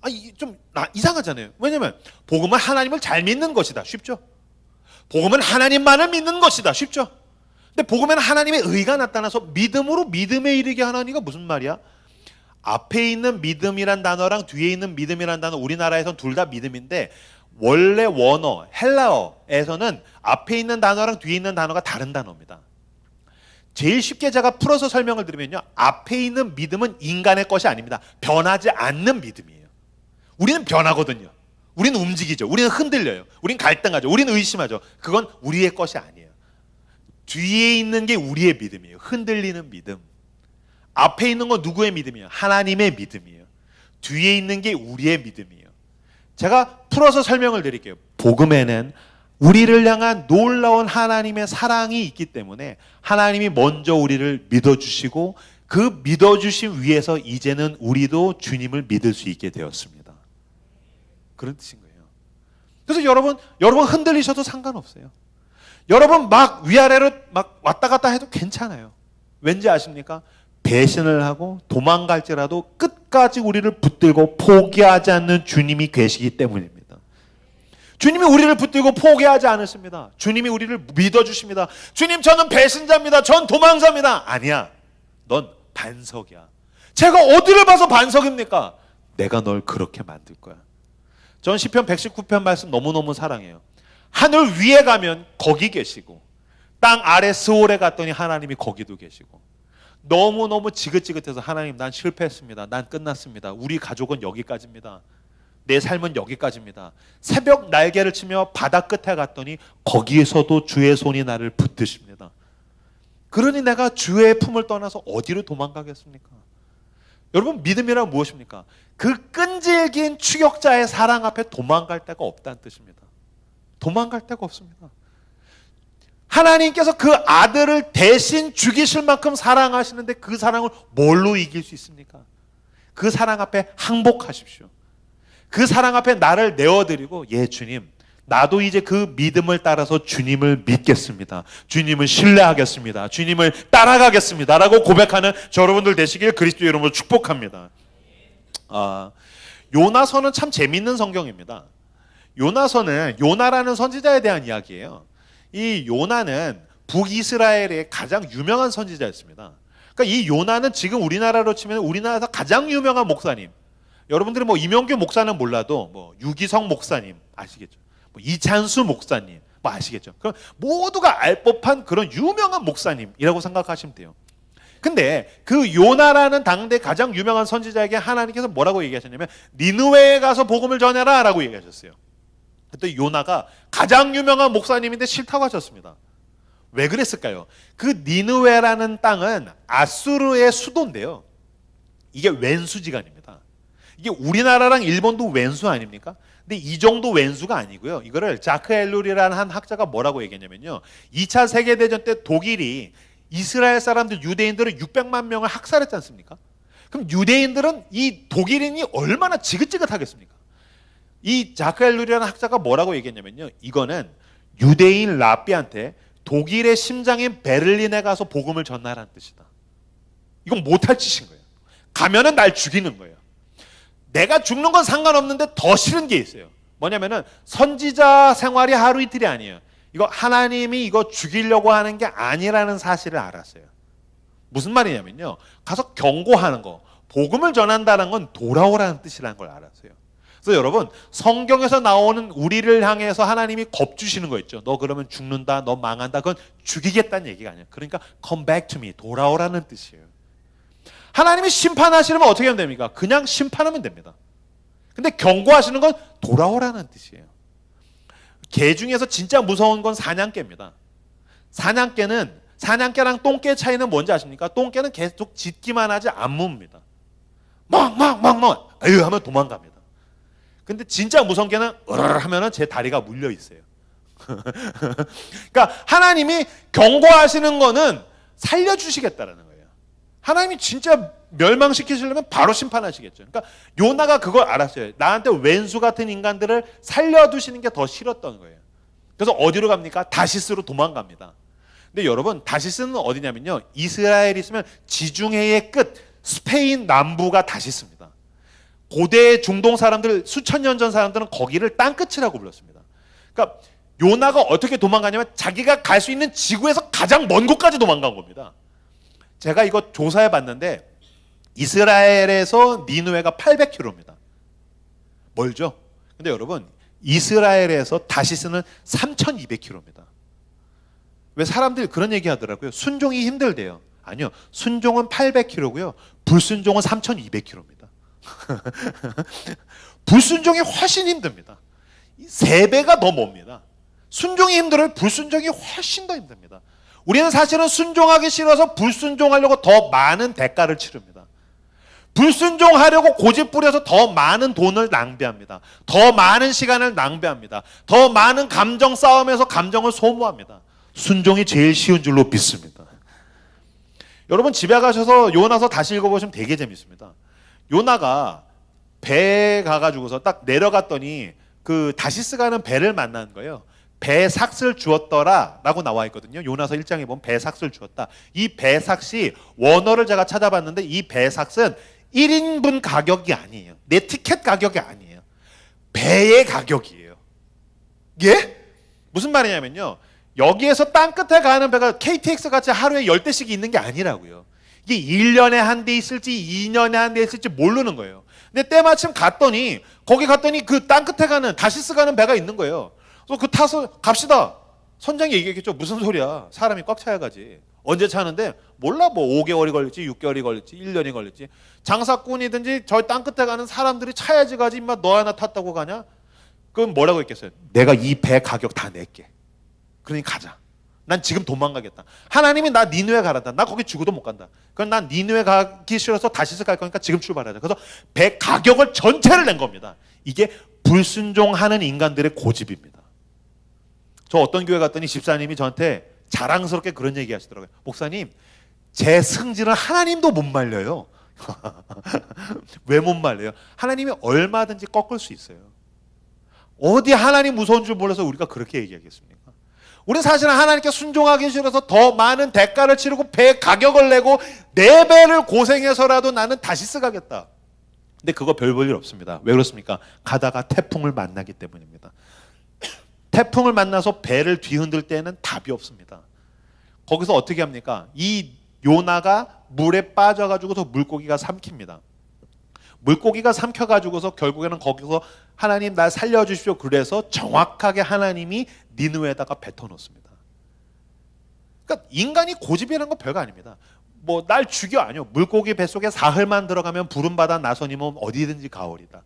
Speaker 1: 이게 좀 이상하잖아요. 왜냐면 복음은 하나님을 잘 믿는 것이다. 쉽죠? 복음은 하나님만을 믿는 것이다. 쉽죠? 근데 복음에는 하나님의 의가 나타나서 믿음으로 믿음에 이르게 하나니가 무슨 말이야? 앞에 있는 믿음이란 단어랑 뒤에 있는 믿음이란 단어, 우리나라에선 둘 다 믿음인데 원래 원어 헬라어에서는 앞에 있는 단어랑 뒤에 있는 단어가 다른 단어입니다. 제일 쉽게 제가 풀어서 설명을 드리면요, 앞에 있는 믿음은 인간의 것이 아닙니다. 변하지 않는 믿음이에요. 우리는 변하거든요. 우리는 움직이죠. 우리는 흔들려요. 우리는 갈등하죠. 우리는 의심하죠. 그건 우리의 것이 아니에요. 뒤에 있는 게 우리의 믿음이에요. 흔들리는 믿음. 앞에 있는 건 누구의 믿음이에요? 하나님의 믿음이에요. 뒤에 있는 게 우리의 믿음이에요. 제가 풀어서 설명을 드릴게요. 복음에는 우리를 향한 놀라운 하나님의 사랑이 있기 때문에 하나님이 먼저 우리를 믿어주시고 그 믿어주심 위에서 이제는 우리도 주님을 믿을 수 있게 되었습니다. 그런 뜻인 거예요. 그래서 여러분 흔들리셔도 상관없어요. 여러분 막 위아래로 막 왔다 갔다 해도 괜찮아요. 왠지 아십니까? 배신을 하고 도망갈지라도 끝까지 우리를 붙들고 포기하지 않는 주님이 계시기 때문입니다. 주님이 우리를 붙들고 포기하지 않으십니다. 주님이 우리를 믿어주십니다. 주님, 저는 배신자입니다. 전 도망자입니다. 아니야. 넌 반석이야. 제가 어디를 봐서 반석입니까? 내가 널 그렇게 만들 거야. 전 시편 119편 말씀 너무너무 사랑해요. 하늘 위에 가면 거기 계시고 땅 아래 스올에 갔더니 하나님이 거기도 계시고 너무너무 지긋지긋해서 하나님, 난 실패했습니다. 난 끝났습니다. 우리 가족은 여기까지입니다. 내 삶은 여기까지입니다. 새벽 날개를 치며 바다 끝에 갔더니 거기에서도 주의 손이 나를 붙드십니다. 그러니 내가 주의 품을 떠나서 어디로 도망가겠습니까? 여러분, 믿음이란 무엇입니까? 그 끈질긴 추격자의 사랑 앞에 도망갈 데가 없다는 뜻입니다. 도망갈 데가 없습니다. 하나님께서 그 아들을 대신 죽이실 만큼 사랑하시는데 그 사랑을 뭘로 이길 수 있습니까? 그 사랑 앞에 항복하십시오. 그 사랑 앞에 나를 내어드리고, 예 주님, 나도 이제 그 믿음을 따라서 주님을 믿겠습니다. 주님을 신뢰하겠습니다. 주님을 따라가겠습니다. 라고 고백하는 저 여러분들 되시길 그리스도 이름으로 축복합니다. 요나서는 참 재밌는 성경입니다. 요나서는 요나라는 선지자에 대한 이야기예요. 이 요나는 북이스라엘의 가장 유명한 선지자였습니다. 그러니까 이 요나는 지금 우리나라로 치면 우리나라에서 가장 유명한 목사님. 여러분들이 뭐 이명규 목사는 몰라도 뭐 유기성 목사님 아시겠죠? 뭐 이찬수 목사님 뭐 아시겠죠? 그럼 모두가 알 법한 그런 유명한 목사님이라고 생각하시면 돼요. 근데 그 요나라는 당대 가장 유명한 선지자에게 하나님께서 뭐라고 얘기하셨냐면 니느웨에 가서 복음을 전해라 라고 얘기하셨어요. 그때 요나가 가장 유명한 목사님인데 싫다고 하셨습니다. 왜 그랬을까요? 그 니느웨라는 땅은 아수르의 수도인데요. 이게 왼수지간입니다. 이게 우리나라랑 일본도 왼수 아닙니까? 근데 이 정도 왼수가 아니고요. 이거를 자크 엘룰이라는 한 학자가 뭐라고 얘기했냐면요. 2차 세계대전 때 독일이 이스라엘 사람들, 유대인들을 600만 명을 학살했지 않습니까? 그럼 유대인들은 이 독일인이 얼마나 지긋지긋하겠습니까? 이 자크 엘룰이라는 학자가 뭐라고 얘기했냐면요. 이거는 유대인 라비한테 독일의 심장인 베를린에 가서 복음을 전하라는 뜻이다. 이건 못할 짓인 거예요. 가면은 날 죽이는 거예요. 내가 죽는 건 상관없는데 더 싫은 게 있어요. 뭐냐면은 선지자 생활이 하루 이틀이 아니에요. 이거 하나님이 이거 죽이려고 하는 게 아니라는 사실을 알았어요. 무슨 말이냐면요. 가서 경고하는 거, 복음을 전한다는 건 돌아오라는 뜻이라는 걸 알았어요. 그래서 여러분, 성경에서 나오는 우리를 향해서 하나님이 겁주시는 거 있죠. 너 그러면 죽는다, 너 망한다. 그건 죽이겠다는 얘기가 아니에요. 그러니까 come back to me, 돌아오라는 뜻이에요. 하나님이 심판하시려면 어떻게 하면 됩니까? 그냥 심판하면 됩니다. 근데 경고하시는 건 돌아오라는 뜻이에요. 개 중에서 진짜 무서운 건 사냥개입니다. 사냥개랑 똥개 차이는 뭔지 아십니까? 똥개는 계속 짖기만 하지 안 뭅니다. 멍 에휴 하면 도망갑니다. 근데 진짜 무서운 개는 으르르 하면은 제 다리가 물려 있어요. 그러니까 하나님이 경고하시는 거는 살려주시겠다라는 거예요. 하나님이 진짜 멸망시키시려면 바로 심판하시겠죠. 그러니까 요나가 그걸 알았어요. 나한테 왼수 같은 인간들을 살려두시는 게 더 싫었던 거예요. 그래서 어디로 갑니까? 다시스로 도망갑니다. 근데 여러분, 다시스는 어디냐면요. 이스라엘이 있으면 지중해의 끝, 스페인 남부가 다시스입니다. 고대 중동 사람들, 수천 년 전 사람들은 거기를 땅끝이라고 불렀습니다. 그러니까 요나가 어떻게 도망가냐면 자기가 갈 수 있는 지구에서 가장 먼 곳까지 도망간 겁니다. 제가 이거 조사해 봤는데 이스라엘에서 니느웨가 800km입니다. 멀죠? 근데 여러분, 이스라엘에서 다시스는 3200km입니다. 왜 사람들이 그런 얘기 하더라고요. 순종이 힘들대요. 아니요. 순종은 800km고요. 불순종은 3200km입니다. 불순종이 훨씬 힘듭니다. 3배가 더 멉니다. 순종이 힘들어요. 불순종이 훨씬 더 힘듭니다. 우리는 사실은 순종하기 싫어서 불순종하려고 더 많은 대가를 치릅니다. 불순종하려고 고집 부려서 더 많은 돈을 낭비합니다. 더 많은 시간을 낭비합니다. 더 많은 감정 싸움에서 감정을 소모합니다. 순종이 제일 쉬운 줄로 믿습니다. 여러분 집에 가셔서 요나서 다시 읽어보시면 되게 재밌습니다. 요나가 배에 가가지고서 딱 내려갔더니 그 다시스 가는 배를 만난 거예요. 배삭을 주었더라 라고 나와 있거든요. 요나서 1장에 보면 배삭을 주었다. 이 배삭이 원어를 제가 찾아봤는데 이 배삭은 1인분 가격이 아니에요. 내 티켓 가격이 아니에요. 배의 가격이에요. 예? 무슨 말이냐면요. 여기에서 땅끝에 가는 배가 KTX 같이 하루에 10대씩 있는 게 아니라고요. 이게 1년에 한 대 있을지 2년에 한 대 있을지 모르는 거예요. 근데 때마침 갔더니 거기 갔더니 그 땅끝에 가는 다시스 가는 배가 있는 거예요. 그래서 그 타서 갑시다. 선장이 얘기했겠죠. 무슨 소리야. 사람이 꽉 차야 가지. 언제 차는데 몰라 뭐 5개월이 걸릴지 6개월이 걸릴지 1년이 걸릴지. 장사꾼이든지 저 땅끝에 가는 사람들이 차야지 가지. 임마 너 하나 탔다고 가냐? 그럼 뭐라고 했겠어요? 내가 이 배 가격 다 낼게. 그러니 가자. 난 지금 도망가겠다. 하나님이 나 니느웨 가란다. 나 거기 죽어도 못 간다. 그럼 난 니느웨 가기 싫어서 다시스 갈 거니까 지금 출발하자. 그래서 배 가격을 전체를 낸 겁니다. 이게 불순종하는 인간들의 고집입니다. 저 어떤 교회 갔더니 집사님이 저한테 자랑스럽게 그런 얘기 하시더라고요. 목사님, 제 승질은 하나님도 못 말려요. 왜 못 말려요? 하나님이 얼마든지 꺾을 수 있어요. 어디 하나님 무서운 줄 몰라서 우리가 그렇게 얘기하겠습니까? 우리는 사실은 하나님께 순종하기 싫어서 더 많은 대가를 치르고 배 가격을 내고 4배를 고생해서라도 나는 다시스 가겠다. 근데 그거 별 볼 일 없습니다. 왜 그렇습니까? 가다가 태풍을 만나기 때문입니다. 태풍을 만나서 배를 뒤흔들 때는 답이 없습니다. 거기서 어떻게 합니까? 이 요나가 물에 빠져가지고서 물고기가 삼킵니다. 물고기가 삼켜가지고서 결국에는 거기서 하나님 날 살려주십시오. 그래서 정확하게 하나님이 니느웨에다가 뱉어놓습니다. 그러니까 인간이 고집이라는 건 별거 아닙니다. 뭐 날 죽여 아니요. 물고기 뱃속에 사흘만 들어가면 부름받아 나서니면 어디든지 가오리다.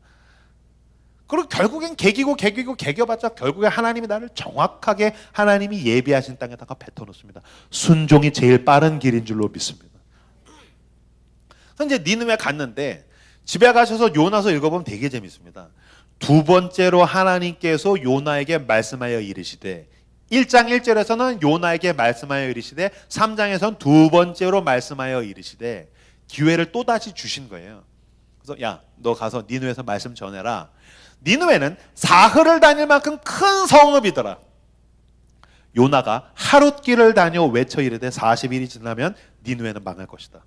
Speaker 1: 그리고 결국엔 개겨봤자 결국에 하나님이 나를 정확하게 하나님이 예비하신 땅에다가 뱉어놓습니다. 순종이 제일 빠른 길인 줄로 믿습니다. 그래서 이제 니느웨 갔는데 집에 가셔서 요나서 읽어보면 되게 재밌습니다. 두 번째로 하나님께서 요나에게 말씀하여 이르시되 1장 1절에서는 요나에게 말씀하여 이르시되 3장에서는 두 번째로 말씀하여 이르시되 기회를 또다시 주신 거예요. 그래서 야, 너 가서 니느웨에서 말씀 전해라. 니느웨는 사흘을 다닐 만큼 큰 성읍이더라. 요나가 하룻길을 다녀 외쳐 이르되 40일이 지나면 니느웨는 망할 것이다.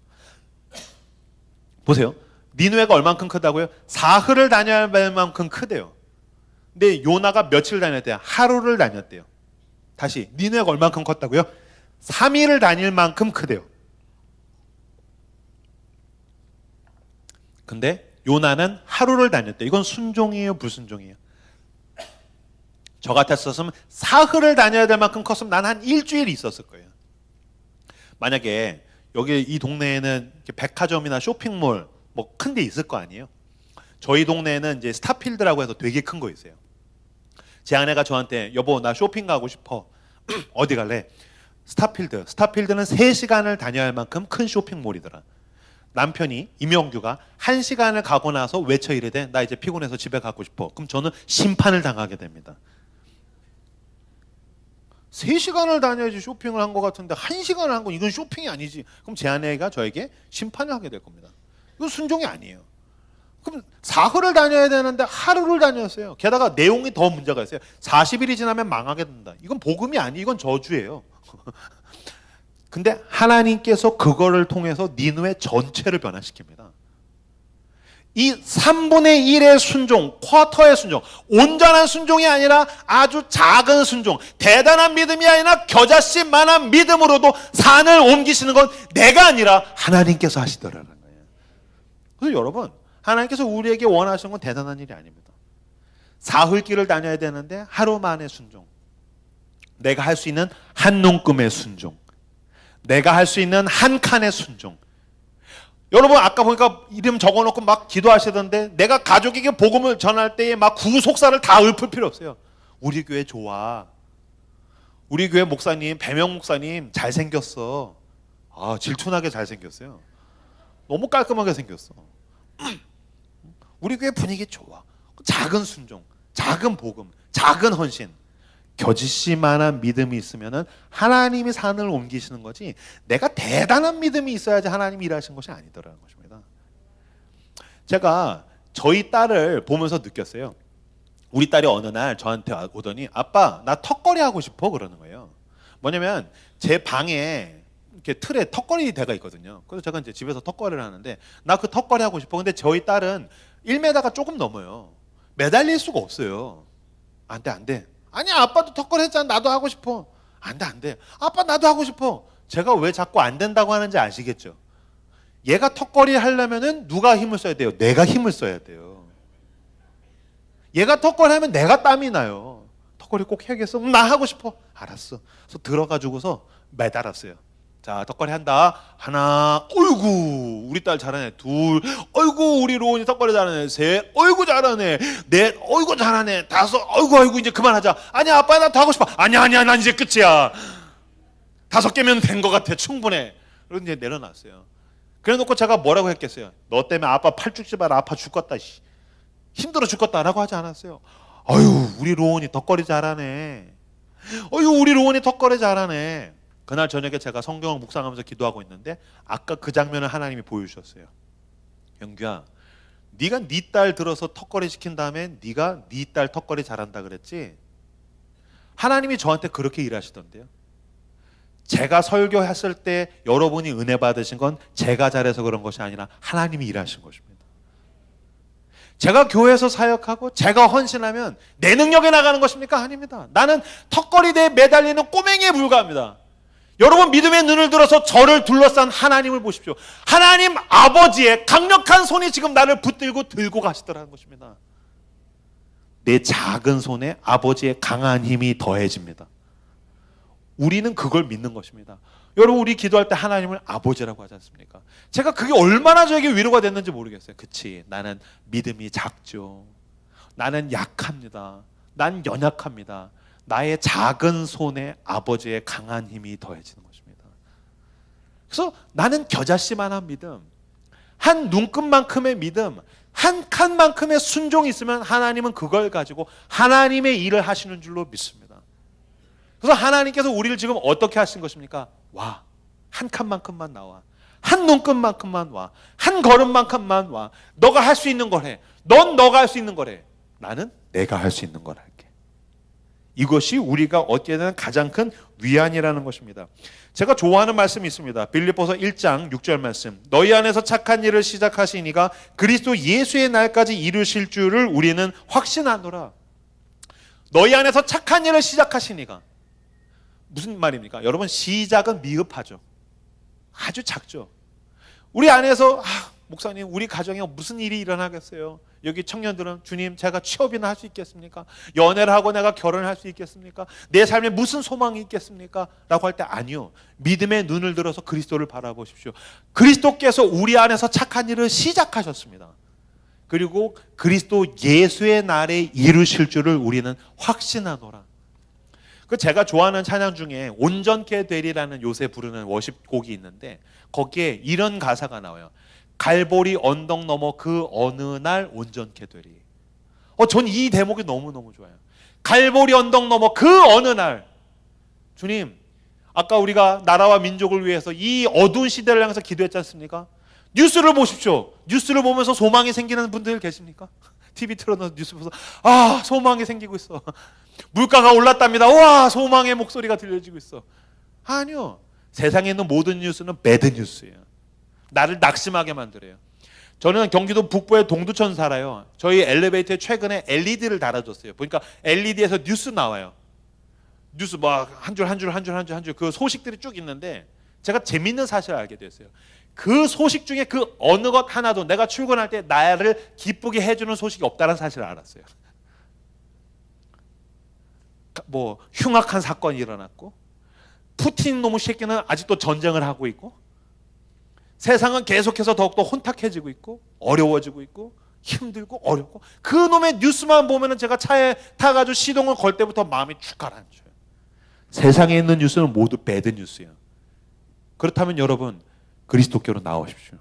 Speaker 1: 보세요. 니느웨가 얼만큼 크다고요? 사흘을 다녀야 할 만큼 크대요. 근데 요나가 며칠 다녔대요? 하루를 다녔대요. 다시 니느웨가 얼만큼 컸다고요? 3일을 다닐 만큼 크대요. 근데 요나는 하루를 다녔대요. 이건 순종이에요? 불순종이에요? 저 같았었으면 사흘을 다녀야 될 만큼 컸으면 난 한 일주일 있었을 거예요. 만약에 여기 이 동네에는 백화점이나 쇼핑몰 뭐 큰 데 있을 거 아니에요? 저희 동네에는 이제 스타필드라고 해서 되게 큰 거 있어요. 제 아내가 저한테 여보 나 쇼핑 가고 싶어. 어디 갈래? 스타필드. 스타필드는 3시간을 다녀야 할 만큼 큰 쇼핑몰이더라. 남편이 임영규가 1시간을 가고 나서 외쳐 이르되 나 이제 피곤해서 집에 가고 싶어. 그럼 저는 심판을 당하게 됩니다. 3시간을 다녀야지 쇼핑을 한 것 같은데 1시간을 한 건 이건 쇼핑이 아니지. 그럼 제 아내가 저에게 심판을 하게 될 겁니다. 이건 순종이 아니에요. 그럼 사흘을 다녀야 되는데 하루를 다녔어요. 게다가 내용이 더 문제가 있어요. 40일이 지나면 망하게 된다. 이건 복음이 아니, 이건 저주예요. 근데 하나님께서 그거를 통해서 니느웨 전체를 변화시킵니다. 이 3분의 1의 순종, 쿼터의 순종, 온전한 순종이 아니라 아주 작은 순종, 대단한 믿음이 아니라 겨자씨만한 믿음으로도 산을 옮기시는 건 내가 아니라 하나님께서 하시더라는 거예요. 그래서 여러분, 하나님께서 우리에게 원하시는 건 대단한 일이 아닙니다. 사흘길을 다녀야 되는데 하루 만에 순종. 내가 할 수 있는 한 눈금의 순종. 내가 할 수 있는 한 칸의 순종. 여러분, 아까 보니까 이름 적어놓고 막 기도하시던데, 내가 가족에게 복음을 전할 때에 막 구속사를 다 읊을 필요 없어요. 우리 교회 좋아. 우리 교회 목사님, 배명 목사님 잘생겼어. 질투나게 잘생겼어요. 너무 깔끔하게 생겼어. 우리 교회 분위기 좋아. 작은 순종, 작은 복음, 작은 헌신. 겨지씨만한 믿음이 있으면 하나님이 산을 옮기시는 거지, 내가 대단한 믿음이 있어야지 하나님이 일하시는 것이 아니더라는 것입니다. 제가 저희 딸을 보면서 느꼈어요. 우리 딸이 어느 날 저한테 오더니, 아빠 나 턱걸이 하고 싶어 그러는 거예요. 뭐냐면 제 방에 이렇게 틀에 턱걸이 대가 있거든요. 그래서 제가 이제 집에서 턱걸이를 하는데, 나 그 턱걸이 하고 싶어. 근데 저희 딸은 1m가 조금 넘어요. 매달릴 수가 없어요. 안 돼. 아니, 아빠도 턱걸이 했잖아. 나도 하고 싶어. 안 돼. 아빠 나도 하고 싶어. 제가 왜 자꾸 안 된다고 하는지 아시겠죠? 얘가 턱걸이 하려면은 누가 힘을 써야 돼요? 내가 힘을 써야 돼요. 얘가 턱걸이 하면 내가 땀이 나요. 턱걸이 꼭 해야겠어? 나 하고 싶어. 알았어. 그래서 들어가지고서 매달았어요. 자, 턱걸이 한다. 하나, 어이구, 우리 딸 잘하네. 둘, 어이구, 우리 로운이 턱걸이 잘하네. 셋, 어이구 잘하네. 넷, 어이구 잘하네. 다섯, 어이구, 이제 그만하자. 아니야, 아빠 나 더 하고 싶어. 아니야, 난 이제 끝이야. 5개면 된 것 같아. 충분해. 그래서 이제 내려놨어요. 그래 놓고 제가 뭐라고 했겠어요? 너 때문에 아빠 팔죽지 마라. 아파 죽겠다. 힘들어 죽겠다라고 하지 않았어요. 어휴, 우리 로운이 턱걸이 잘하네. 어휴, 우리 로운이 턱걸이 잘하네. 그날 저녁에 제가 성경을 묵상하면서 기도하고 있는데, 아까 그 장면을 하나님이 보여주셨어요. 영규야, 네가 네 딸 들어서 턱걸이 시킨 다음에 네가 네 딸 턱걸이 잘한다 그랬지? 하나님이 저한테 그렇게 일하시던데요. 제가 설교했을 때 여러분이 은혜 받으신 건 제가 잘해서 그런 것이 아니라 하나님이 일하신 것입니다. 제가 교회에서 사역하고 제가 헌신하면 내 능력에 나가는 것입니까? 아닙니다. 나는 턱걸이대에 매달리는 꼬맹이에 불과합니다. 여러분, 믿음의 눈을 들어서 저를 둘러싼 하나님을 보십시오. 하나님 아버지의 강력한 손이 지금 나를 붙들고 들고 가시더라는 것입니다. 내 작은 손에 아버지의 강한 힘이 더해집니다. 우리는 그걸 믿는 것입니다. 여러분, 우리 기도할 때 하나님을 아버지라고 하지 않습니까? 제가 그게 얼마나 저에게 위로가 됐는지 모르겠어요. 그치, 나는 믿음이 작죠. 나는 약합니다. 난 연약합니다. 나의 작은 손에 아버지의 강한 힘이 더해지는 것입니다. 그래서 나는 겨자씨만한 믿음, 한 눈금만큼의 믿음, 한 칸만큼의 순종이 있으면 하나님은 그걸 가지고 하나님의 일을 하시는 줄로 믿습니다. 그래서 하나님께서 우리를 지금 어떻게 하신 것입니까? 와, 한 칸만큼만 나와. 한 눈금만큼만 와. 한 걸음만큼만 와. 너가 할 수 있는 걸 해. 넌 너가 할 수 있는 걸 해. 나는 내가 할 수 있는 걸 할게. 이것이 우리가 얻게 되는 가장 큰 위안이라는 것입니다. 제가 좋아하는 말씀이 있습니다. 빌립보서 1장 6절 말씀. 너희 안에서 착한 일을 시작하시니가 그리스도 예수의 날까지 이루실 줄을 우리는 확신하노라. 너희 안에서 착한 일을 시작하시니가. 무슨 말입니까? 여러분, 시작은 미흡하죠. 아주 작죠. 우리 안에서 목사님, 우리 가정에 무슨 일이 일어나겠어요? 여기 청년들은, 주님, 제가 취업이나 할 수 있겠습니까? 연애를 하고 내가 결혼을 할 수 있겠습니까? 내 삶에 무슨 소망이 있겠습니까? 라고 할 때 아니요. 믿음의 눈을 들어서 그리스도를 바라보십시오. 그리스도께서 우리 안에서 착한 일을 시작하셨습니다. 그리고 그리스도 예수의 날에 이루실 줄을 우리는 확신하노라. 그 제가 좋아하는 찬양 중에 온전케 되리라는 요새 부르는 워십 곡이 있는데, 거기에 이런 가사가 나와요. 갈보리 언덕 넘어 그 어느 날 온전케 되리. 전 이 대목이 너무너무 좋아요. 갈보리 언덕 넘어 그 어느 날. 주님, 아까 우리가 나라와 민족을 위해서 이 어두운 시대를 향해서 기도했지 않습니까? 뉴스를 보십시오. 뉴스를 보면서 소망이 생기는 분들 계십니까? TV 틀어놓은 뉴스 보면서 소망이 생기고 있어. 물가가 올랐답니다. 와, 소망의 목소리가 들려지고 있어. 아니요. 세상에 있는 모든 뉴스는 배드 뉴스예요. 나를 낙심하게 만들어요. 저는 경기도 북부의 동두천 살아요. 저희 엘리베이터에 최근에 LED를 달아줬어요. 보니까 LED에서 뉴스 나와요. 뉴스 막 한 줄 그 소식들이 쭉 있는데, 제가 재밌는 사실을 알게 됐어요. 그 소식 중에 그 어느 것 하나도 내가 출근할 때 나를 기쁘게 해주는 소식이 없다는 사실을 알았어요. 뭐 흉악한 사건이 일어났고, 푸틴 놈의 새끼는 아직도 전쟁을 하고 있고, 세상은 계속해서 더욱더 혼탁해지고 있고, 어려워지고 있고, 힘들고 어렵고, 그 놈의 뉴스만 보면은 제가 차에 타가지고 시동을 걸 때부터 마음이 축 가라앉아요. 세상에 있는 뉴스는 모두 배드 뉴스예요. 그렇다면 여러분, 그리스도께로 나오십시오.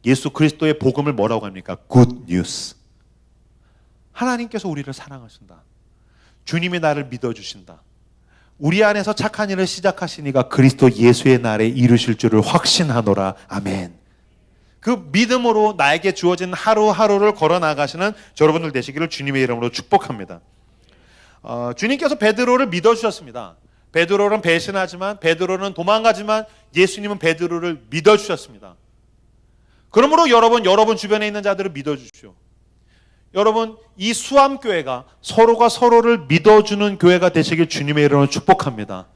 Speaker 1: 예수 그리스도의 복음을 뭐라고 합니까? 굿 뉴스. 하나님께서 우리를 사랑하신다. 주님이 나를 믿어주신다. 우리 안에서 착한 일을 시작하시니까 그리스도 예수의 날에 이루실 줄을 확신하노라. 아멘. 그 믿음으로 나에게 주어진 하루하루를 걸어나가시는 여러분들 되시기를 주님의 이름으로 축복합니다. 주님께서 베드로를 믿어주셨습니다. 베드로는 배신하지만, 베드로는 도망가지만 예수님은 베드로를 믿어주셨습니다. 그러므로 여러분 주변에 있는 자들을 믿어주십시오. 여러분, 이 수암교회가 서로가 서로를 믿어주는 교회가 되시길 주님의 이름으로 축복합니다.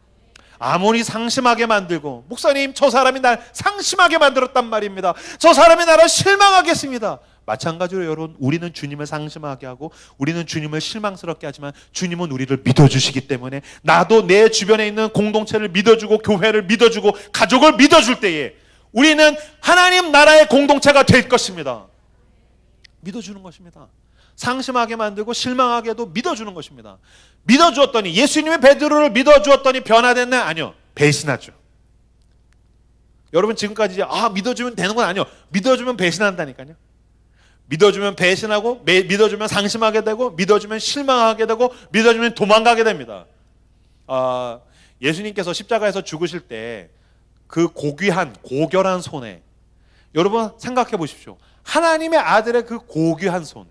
Speaker 1: 아무리 상심하게 만들고, 목사님 저 사람이 날 상심하게 만들었단 말입니다, 저 사람이 나를 실망하게 했습니다, 마찬가지로 여러분, 우리는 주님을 상심하게 하고 우리는 주님을 실망스럽게 하지만 주님은 우리를 믿어주시기 때문에 나도 내 주변에 있는 공동체를 믿어주고 교회를 믿어주고 가족을 믿어줄 때에 우리는 하나님 나라의 공동체가 될 것입니다. 믿어주는 것입니다. 상심하게 만들고 실망하게도 믿어주는 것입니다. 믿어주었더니, 예수님의 베드로를 믿어주었더니 변화됐네? 아니요, 배신하죠. 여러분, 지금까지 믿어주면 되는 건 아니요, 믿어주면 배신한다니까요. 믿어주면 배신하고, 믿어주면 상심하게 되고, 믿어주면 실망하게 되고, 믿어주면 도망가게 됩니다. 예수님께서 십자가에서 죽으실 때 그 고귀한 고결한 손에, 여러분 생각해 보십시오. 하나님의 아들의 그 고귀한 손,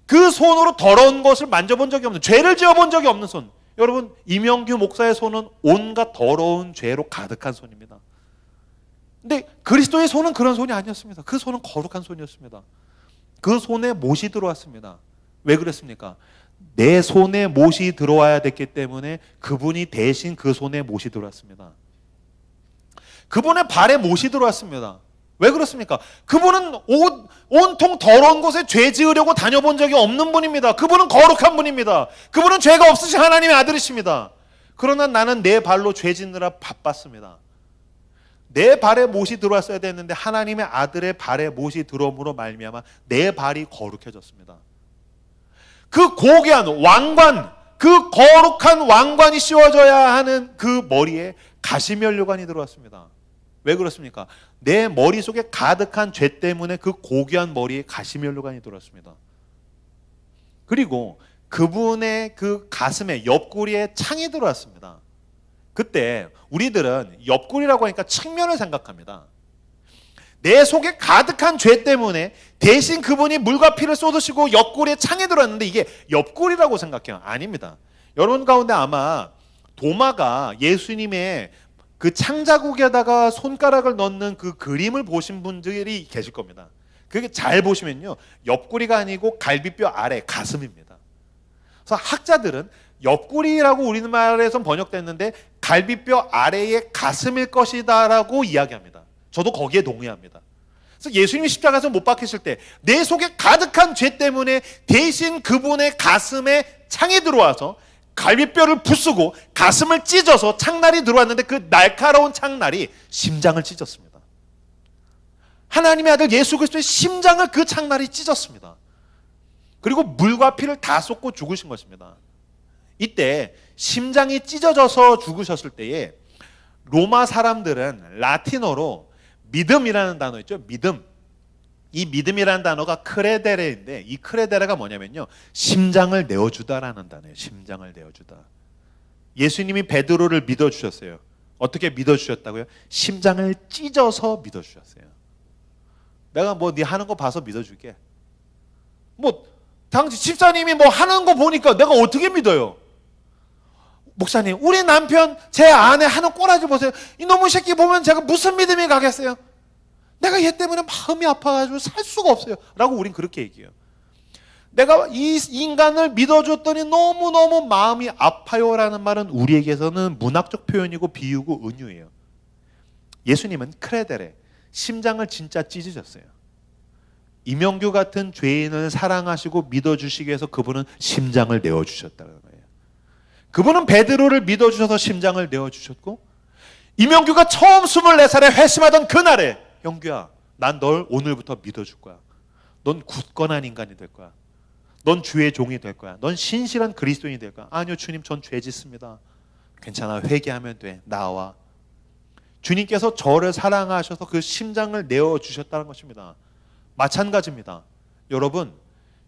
Speaker 1: 그 손으로 더러운 것을 만져본 적이 없는, 죄를 지어본 적이 없는 손. 여러분, 이명규 목사의 손은 온갖 더러운 죄로 가득한 손입니다. 근데 그리스도의 손은 그런 손이 아니었습니다. 그 손은 거룩한 손이었습니다. 그 손에 못이 들어왔습니다. 왜 그랬습니까? 내 손에 못이 들어와야 됐기 때문에 그분이 대신 그 손에 못이 들어왔습니다. 그분의 발에 못이 들어왔습니다. 왜 그렇습니까? 그분은 온통 더러운 곳에 죄 지으려고 다녀본 적이 없는 분입니다. 그분은 거룩한 분입니다. 그분은 죄가 없으신 하나님의 아들이십니다. 그러나 나는 내 발로 죄 짓느라 바빴습니다. 내 발에 못이 들어왔어야 됐는데 하나님의 아들의 발에 못이 들어옴으로 말미암아 내 발이 거룩해졌습니다. 그 고귀한 왕관, 그 거룩한 왕관이 씌워져야 하는 그 머리에 가시면류관이 들어왔습니다. 왜 그렇습니까? 내 머릿속에 가득한 죄 때문에 그 고귀한 머리에 가시면류관이 들어왔습니다. 그리고 그분의 그 가슴에, 옆구리에 창이 들어왔습니다. 그때 우리들은 옆구리라고 하니까 측면을 생각합니다. 내 속에 가득한 죄 때문에 대신 그분이 물과 피를 쏟으시고 옆구리에 창이 들어왔는데 이게 옆구리라고 생각해요. 아닙니다. 여러분 가운데 아마 도마가 예수님의 그 창자국에다가 손가락을 넣는 그 그림을 보신 분들이 계실 겁니다. 그게 잘 보시면요, 옆구리가 아니고 갈비뼈 아래, 가슴입니다. 그래서 학자들은 옆구리라고 우리말에서 번역됐는데 갈비뼈 아래의 가슴일 것이다라고 이야기합니다. 저도 거기에 동의합니다. 그래서 예수님이 십자가에서 못 박히실 때 내 속에 가득한 죄 때문에 대신 그분의 가슴에 창이 들어와서 갈비뼈를 부수고 가슴을 찢어서 창날이 들어왔는데 그 날카로운 창날이 심장을 찢었습니다. 하나님의 아들 예수 그리스도의 심장을 그 창날이 찢었습니다. 그리고 물과 피를 다 쏟고 죽으신 것입니다. 이때 심장이 찢어져서 죽으셨을 때에 로마 사람들은 라틴어로 믿음이라는 단어 있죠. 믿음. 이 믿음이라는 단어가 크레데레인데 이 크레데레가 뭐냐면요, 심장을 내어주다라는 단어예요. 심장을 내어주다. 예수님이 베드로를 믿어주셨어요. 어떻게 믿어주셨다고요? 심장을 찢어서 믿어주셨어요. 내가 뭐 네 하는 거 봐서 믿어줄게. 뭐 당시 집사님이 뭐 하는 거 보니까 내가 어떻게 믿어요? 목사님, 우리 남편 제 아내 하는 꼬라지 보세요. 이놈의 새끼 보면 제가 무슨 믿음이 가겠어요? 내가 얘 때문에 마음이 아파가지고 살 수가 없어요 라고 우린 그렇게 얘기해요. 내가 이 인간을 믿어줬더니 너무너무 마음이 아파요 라는 말은 우리에게서는 문학적 표현이고 비유고 은유예요. 예수님은 크레데레, 심장을 진짜 찢으셨어요. 이명규 같은 죄인을 사랑하시고 믿어주시기 위해서 그분은 심장을 내어주셨다는 거예요. 그분은 베드로를 믿어주셔서 심장을 내어주셨고, 이명규가 처음 24살에 회심하던 그날에, 영규야, 난 널 오늘부터 믿어줄 거야. 넌 굳건한 인간이 될 거야. 넌 주의 종이 될 거야. 넌 신실한 그리스도인이 될 거야. 아니요, 주님, 전 죄 짓습니다. 괜찮아, 회개하면 돼. 나와. 주님께서 저를 사랑하셔서 그 심장을 내어주셨다는 것입니다. 마찬가지입니다. 여러분,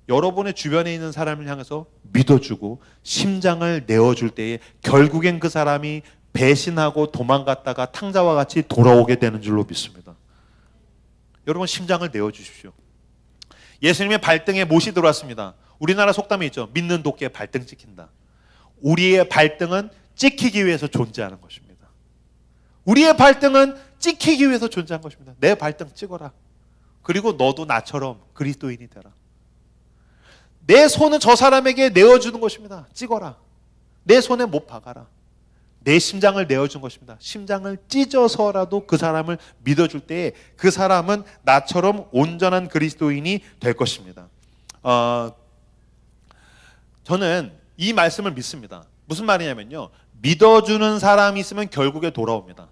Speaker 1: 여러분의 주변에 있는 사람을 향해서 믿어주고 심장을 내어줄 때에 결국엔 그 사람이 배신하고 도망갔다가 탕자와 같이 돌아오게 되는 줄로 믿습니다. 여러분, 심장을 내어주십시오. 예수님의 발등에 못이 들어왔습니다. 우리나라 속담이 있죠. 믿는 도끼에 발등 찍힌다. 우리의 발등은 찍히기 위해서 존재하는 것입니다. 우리의 발등은 찍히기 위해서 존재한 것입니다. 내 발등 찍어라. 그리고 너도 나처럼 그리스도인이 되라. 내 손은 저 사람에게 내어주는 것입니다. 찍어라. 내 손에 못 박아라. 내 심장을 내어준 것입니다. 심장을 찢어서라도 그 사람을 믿어줄 때에 그 사람은 나처럼 온전한 그리스도인이 될 것입니다. 저는 이 말씀을 믿습니다. 무슨 말이냐면요, 믿어주는 사람이 있으면 결국에 돌아옵니다.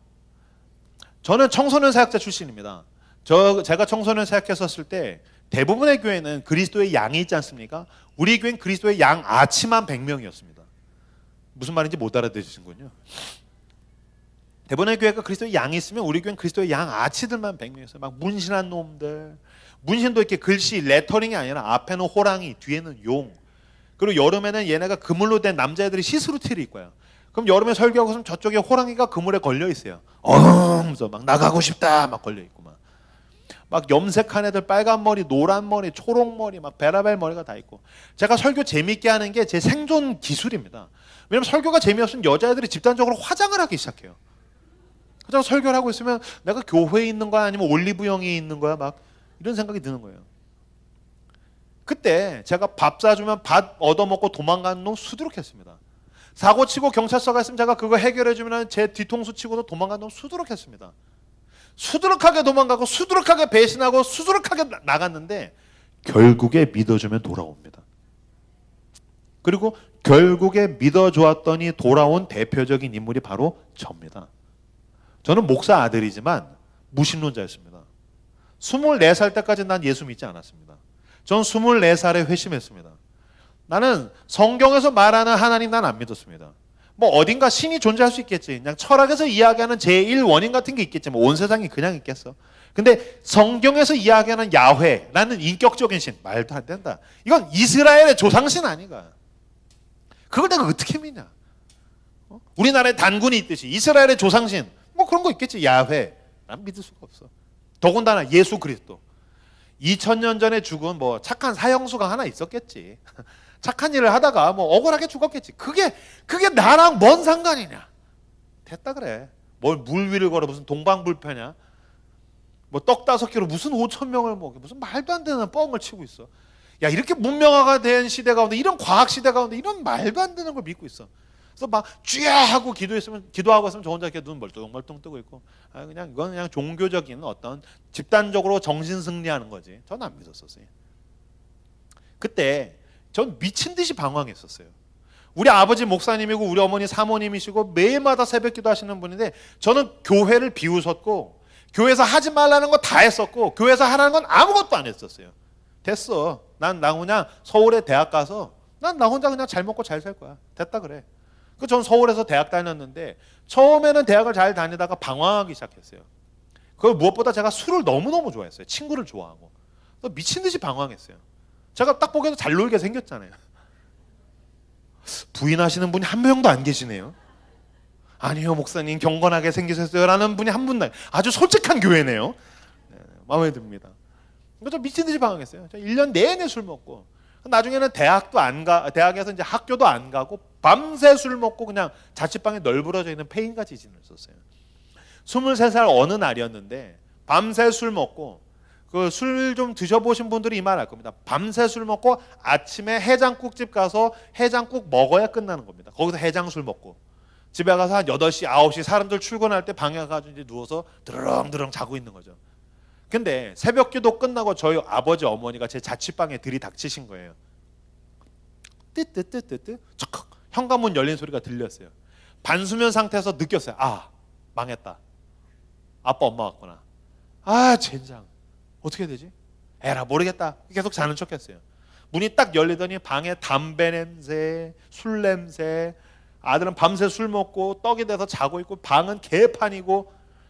Speaker 1: 저는 청소년 사역자 출신입니다. 제가 청소년 사역했었을 때 대부분의 교회는 그리스도의 양이 있지 않습니까? 우리 교회는 그리스도의 양 아치만 100명이었습니다. 무슨 말인지 못 알아들으시는군요. 대부분의 교회가 그리스도의 양이 있으면 우리 교회는 그리스도의 양 아치들만 100명이었어요. 막 문신한 놈들, 문신도 이렇게 글씨 레터링이 아니라 앞에는 호랑이, 뒤에는 용. 그리고 여름에는 얘네가 그물로 된 남자애들이 시스루티를 입고 와요. 그럼 여름에 설교하고 있으면 저쪽에 호랑이가 그물에 걸려 있어요. 하면서 막 나가고 싶다 막 걸려 있고 막 염색한 애들, 빨간 머리, 노란 머리, 초록 머리, 막 베라벨 머리가 다 있고. 제가 설교 재밌게 하는 게 제 생존 기술입니다. 왜냐면 설교가 재미없으면 여자애들이 집단적으로 화장을 하기 시작해요. 그래서 설교를 하고 있으면 내가 교회에 있는 거야 아니면 올리브영에 있는 거야 막 이런 생각이 드는 거예요. 그때 제가 밥 사주면 밥 얻어먹고 도망가는 놈 수두룩했습니다. 사고 치고 경찰서 갔으면 제가 그거 해결해주면 제 뒤통수 치고도 도망가는 놈 수두룩했습니다. 수두룩하게 도망가고 수두룩하게 배신하고 수두룩하게 나갔는데 결국에 믿어주면 돌아옵니다. 그리고 결국에 믿어주었더니 돌아온 대표적인 인물이 바로 저입니다. 저는 목사 아들이지만 무신론자였습니다. 24살 때까지 난 예수 믿지 않았습니다. 전 24살에 회심했습니다. 나는 성경에서 말하는 하나님 난 안 믿었습니다. 뭐 어딘가 신이 존재할 수 있겠지. 그냥 철학에서 이야기하는 제1원인 같은 게 있겠지. 뭐 온 세상이 그냥 있겠어. 근데 성경에서 이야기하는 야훼라는 인격적인 신, 말도 안 된다. 이건 이스라엘의 조상신 아닌가. 그걸 내가 어떻게 믿냐. 우리나라에 단군이 있듯이 이스라엘의 조상신, 뭐 그런 거 있겠지. 야훼. 난 믿을 수가 없어. 더군다나 예수 그리스도. 2000년 전에 죽은 뭐 착한 사형수가 하나 있었겠지. 착한 일을 하다가 뭐 억울하게 죽었겠지. 그게 나랑 뭔 상관이냐. 됐다 그래. 뭘 물 위를 걸어 무슨 동방불패냐. 뭐 떡 5끼로 무슨 5,000명을 먹여. 무슨 말도 안 되는 뻥을 치고 있어. 야, 이렇게 문명화가 된 시대 가운데, 이런 과학 시대 가운데 이런 말도 안 되는 걸 믿고 있어. 그래서 막 쥐야 하고 기도하고 있으면 저 혼자 이렇게 눈 멀뚱멀뚱 뜨고 있고, 그냥 이건 그냥 종교적인 어떤 집단적으로 정신 승리하는 거지. 저는 안 믿었었어요. 그때 전 미친 듯이 방황했었어요. 우리 아버지 목사님이고 우리 어머니 사모님이시고 매일마다 새벽기도 하시는 분인데 저는 교회를 비웃었고 교회에서 하지 말라는 거 다 했었고 교회에서 하라는 건 아무것도 안 했었어요. 됐어. 나 그냥 서울에 대학 가서 나 혼자 그냥 잘 먹고 잘 살 거야. 됐다 그래. 전 서울에서 대학 다녔는데 처음에는 대학을 잘 다니다가 방황하기 시작했어요. 그걸 무엇보다 제가 술을 너무너무 좋아했어요. 친구를 좋아하고. 미친 듯이 방황했어요. 제가 딱 보기에도 잘 놀게 생겼잖아요. 부인하시는 분이 한 명도 안 계시네요. 아니요, 목사님 경건하게 생기셨어요 라는 분이 한 분도 아주 솔직한 교회네요. 네, 마음에 듭니다. 저 미친 듯이 방황했어요. 저 1년 내내 술 먹고 나중에는 대학에서 이제 학교도 안 가고 밤새 술 먹고 그냥 자취방에 널브러져 있는 폐인같이 지냈었어요. 23살 어느 날이었는데 밤새 술 먹고 그 술 좀 드셔보신 분들이 이 말 알 겁니다. 밤새 술 먹고 아침에 해장국집 가서 해장국 먹어야 끝나는 겁니다. 거기서 해장술 먹고 집에 가서 한 8시, 9시 사람들 출근할 때 방에 가서 이제 누워서 드렁드렁 자고 있는 거죠. 근데 새벽 기도 끝나고 저희 아버지 어머니가 제 자취방에 들이닥치신 거예요. 뜨뜨뜨뜨뜨 척 현관문 열린 소리가 들렸어요. 반수면 상태에서 느꼈어요. 아, 망했다. 아빠 엄마 왔구나. 아, 젠장. 어떻게 해야 되지? 에라 모르겠다. 계속 자는 척했어요. 문이 딱 열리더니 방에 담배 냄새, 술 냄새, 아들은 밤새 술 먹고 떡이 돼서 자고 있고 방은 개판이고,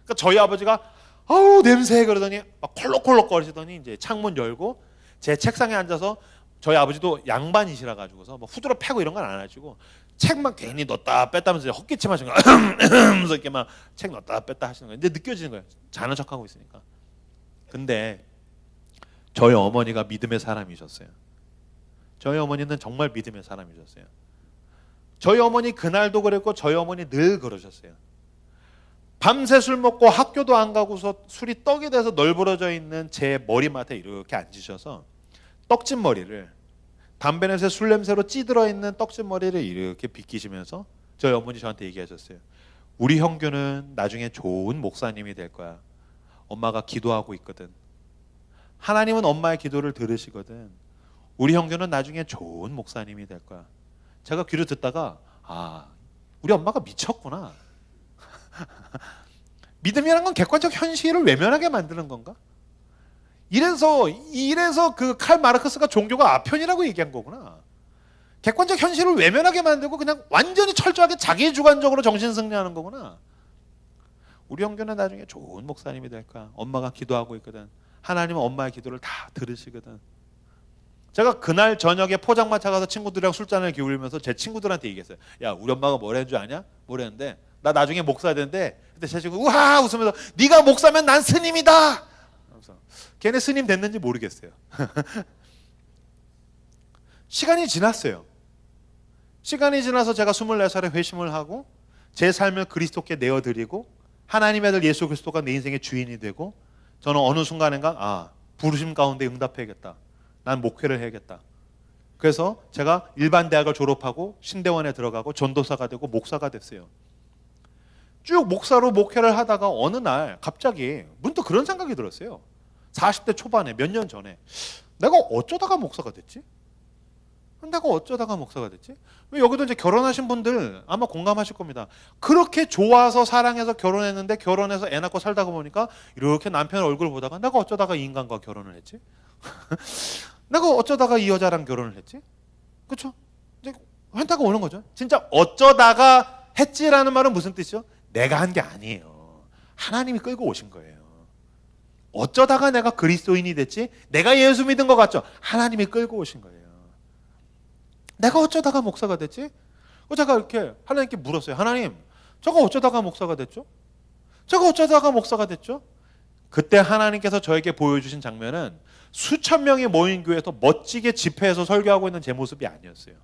Speaker 1: 그러니까 저희 아버지가 아우 냄새 그러더니 막 콜록콜록 거리시더니 이제 창문 열고 제 책상에 앉아서, 저희 아버지도 양반이시라 가지고서 뭐 후드로 패고 이런 건 안 하시고 책만 괜히 넣었다 뺐다 하면서 헛기침 하시는 거예요. 그래서 이렇게 막 책 넣었다 뺐다 하시는 거예요. 이제 느껴지는 거예요. 자는 척하고 있으니까. 근데 저희 어머니가 믿음의 사람이셨어요. 저희 어머니는 정말 믿음의 사람이셨어요. 저희 어머니 그날도 그랬고 저희 어머니 늘 그러셨어요. 밤새 술 먹고 학교도 안 가고서 술이 떡이 돼서 널브러져 있는 제 머리맡에 이렇게 앉으셔서 떡진 머리를, 담배 냄새 술 냄새로 찌들어 있는 떡진 머리를 이렇게 빗기시면서 저희 어머니 저한테 얘기하셨어요. 우리 형규는 나중에 좋은 목사님이 될 거야. 엄마가 기도하고 있거든. 하나님은 엄마의 기도를 들으시거든. 우리 형규는 나중에 좋은 목사님이 될 거야. 제가 귀를 듣다가 아, 우리 엄마가 미쳤구나. 믿음이란 건 객관적 현실을 외면하게 만드는 건가? 이래서 그 칼 마르크스가 종교가 아편이라고 얘기한 거구나. 객관적 현실을 외면하게 만들고 그냥 완전히 철저하게 자기 주관적으로 정신 승리하는 거구나. 우리 형제는 나중에 좋은 목사님이 될 거야. 엄마가 기도하고 있거든. 하나님은 엄마의 기도를 다 들으시거든. 제가 그날 저녁에 포장마차 가서 친구들이랑 술잔을 기울이면서 제 친구들한테 얘기했어요. 야, 우리 엄마가 뭐라는 줄 아냐? 뭐라는데 나 나중에 목사 되는데, 그때 제 친구 우하 웃으면서 네가 목사면 난 스님이다. 그래서 걔네 스님 됐는지 모르겠어요. 시간이 지났어요. 시간이 지나서 제가 24살에 회심을 하고 제 삶을 그리스도께 내어드리고 하나님의 아들 예수 그리스도가 내 인생의 주인이 되고, 저는 어느 순간인가 부르심 가운데 응답해야겠다. 난 목회를 해야겠다. 그래서 제가 일반 대학을 졸업하고 신대원에 들어가고 전도사가 되고 목사가 됐어요. 쭉 목사로 목회를 하다가 어느 날 갑자기 문득 그런 생각이 들었어요. 40대 초반에 몇 년 전에 내가 어쩌다가 목사가 됐지? 왜 여기도 이제 결혼하신 분들 아마 공감하실 겁니다. 그렇게 좋아서 사랑해서 결혼했는데 결혼해서 애 낳고 살다가 보니까 이렇게 남편 얼굴 보다가 내가 어쩌다가 이 인간과 결혼을 했지? 내가 어쩌다가 이 여자랑 결혼을 했지? 그렇죠? 이제 현타가 오는 거죠. 진짜 어쩌다가 했지라는 말은 무슨 뜻이죠? 내가 한 게 아니에요. 하나님이 끌고 오신 거예요. 어쩌다가 내가 그리스도인이 됐지? 내가 예수 믿은 것 같죠? 하나님이 끌고 오신 거예요. 내가 어쩌다가 목사가 됐지? 제가 이렇게 하나님께 물었어요. 하나님, 저가 어쩌다가 목사가 됐죠? 저가 어쩌다가 목사가 됐죠? 그때 하나님께서 저에게 보여주신 장면은 수천 명이 모인 교회에서 멋지게 집회에서 설교하고 있는 제 모습이 아니었어요.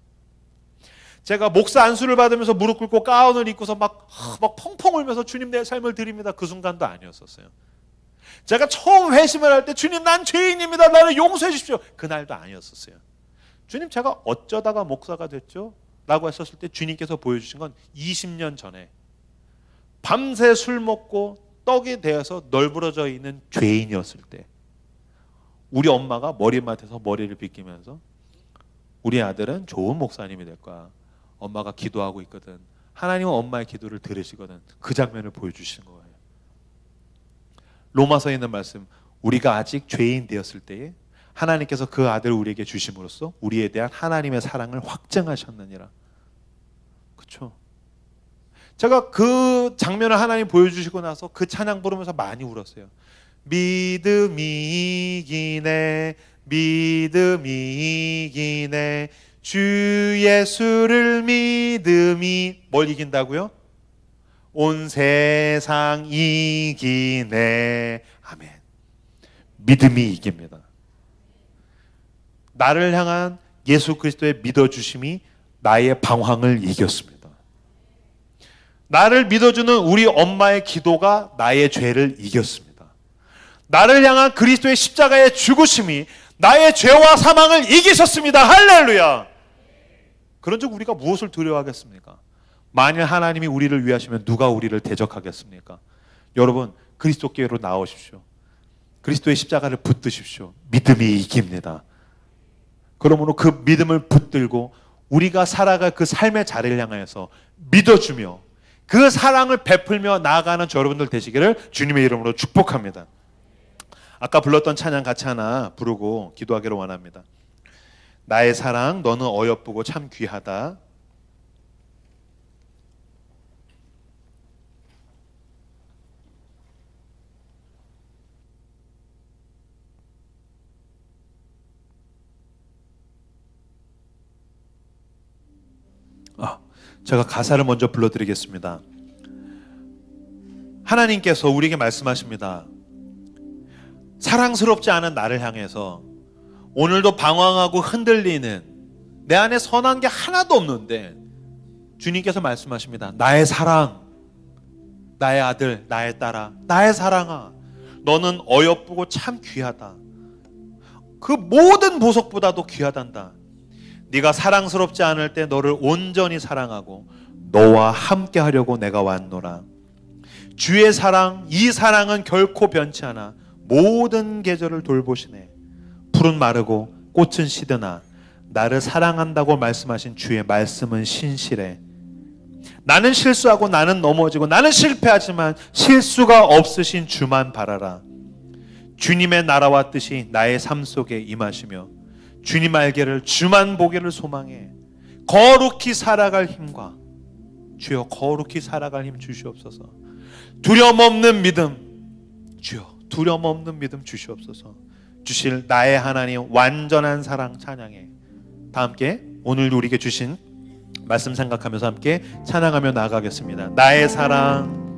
Speaker 1: 제가 목사 안수를 받으면서 무릎 꿇고 가운을 입고서 막 펑펑 울면서 주님 내 삶을 드립니다. 그 순간도 아니었었어요. 제가 처음 회심을 할 때 주님 난 죄인입니다. 나를 용서해 주십시오. 그날도 아니었었어요. 주님 제가 어쩌다가 목사가 됐죠? 라고 했었을 때 주님께서 보여주신 건 20년 전에 밤새 술 먹고 떡이 되어서 널브러져 있는 죄인이었을 때 우리 엄마가 머리맡에서 머리를 빗기면서 우리 아들은 좋은 목사님이 될 거야. 엄마가 기도하고 있거든. 하나님은 엄마의 기도를 들으시거든. 그 장면을 보여주시는 거예요. 로마서에 있는 말씀, 우리가 아직 죄인 되었을 때에 하나님께서 그 아들을 우리에게 주심으로써 우리에 대한 하나님의 사랑을 확증하셨느니라. 그렇죠? 제가 그 장면을 하나님 보여주시고 나서 그 찬양 부르면서 많이 울었어요. 믿음이 이기네, 믿음이 이기네, 주 예수를 믿음이 뭘 이긴다고요? 온 세상 이기네. 아멘. 믿음이 이깁니다. 나를 향한 예수 그리스도의 믿어주심이 나의 방황을 이겼습니다. 나를 믿어주는 우리 엄마의 기도가 나의 죄를 이겼습니다. 나를 향한 그리스도의 십자가의 죽으심이 나의 죄와 사망을 이기셨습니다. 할렐루야. 그런즉 우리가 무엇을 두려워하겠습니까? 만일 하나님이 우리를 위하시면 누가 우리를 대적하겠습니까? 여러분, 그리스도께로 나오십시오. 그리스도의 십자가를 붙드십시오. 믿음이 이깁니다. 그러므로 그 믿음을 붙들고 우리가 살아갈 그 삶의 자리를 향해서 믿어주며 그 사랑을 베풀며 나아가는 저 여러분들 되시기를 주님의 이름으로 축복합니다. 아까 불렀던 찬양 같이 하나 부르고 기도하기를 원합니다. 나의 사랑 너는 어여쁘고 참 귀하다. 제가 가사를 먼저 불러드리겠습니다. 하나님께서 우리에게 말씀하십니다. 사랑스럽지 않은 나를 향해서 오늘도 방황하고 흔들리는 내 안에 선한 게 하나도 없는데 주님께서 말씀하십니다. 나의 사랑, 나의 아들, 나의 딸아, 나의 사랑아, 너는 어여쁘고 참 귀하다. 그 모든 보석보다도 귀하단다. 네가 사랑스럽지 않을 때 너를 온전히 사랑하고 너와 함께 하려고 내가 왔노라. 주의 사랑, 이 사랑은 결코 변치 않아 모든 계절을 돌보시네. 풀은 마르고 꽃은 시드나 나를 사랑한다고 말씀하신 주의 말씀은 신실해. 나는 실수하고 나는 넘어지고 나는 실패하지만 실수가 없으신 주만 바라라. 주님의 나라와 뜻이 나의 삶 속에 임하시며 주님 알기를 주만 보기를 소망해. 거룩히 살아갈 힘과 주여 거룩히 살아갈 힘 주시옵소서. 두려움 없는 믿음 주여 두려움 없는 믿음 주시옵소서. 주실 나의 하나님 완전한 사랑 찬양해. 다 함께 오늘 우리에게 주신 말씀 생각하면서 함께 찬양하며 나아가겠습니다. 나의 사랑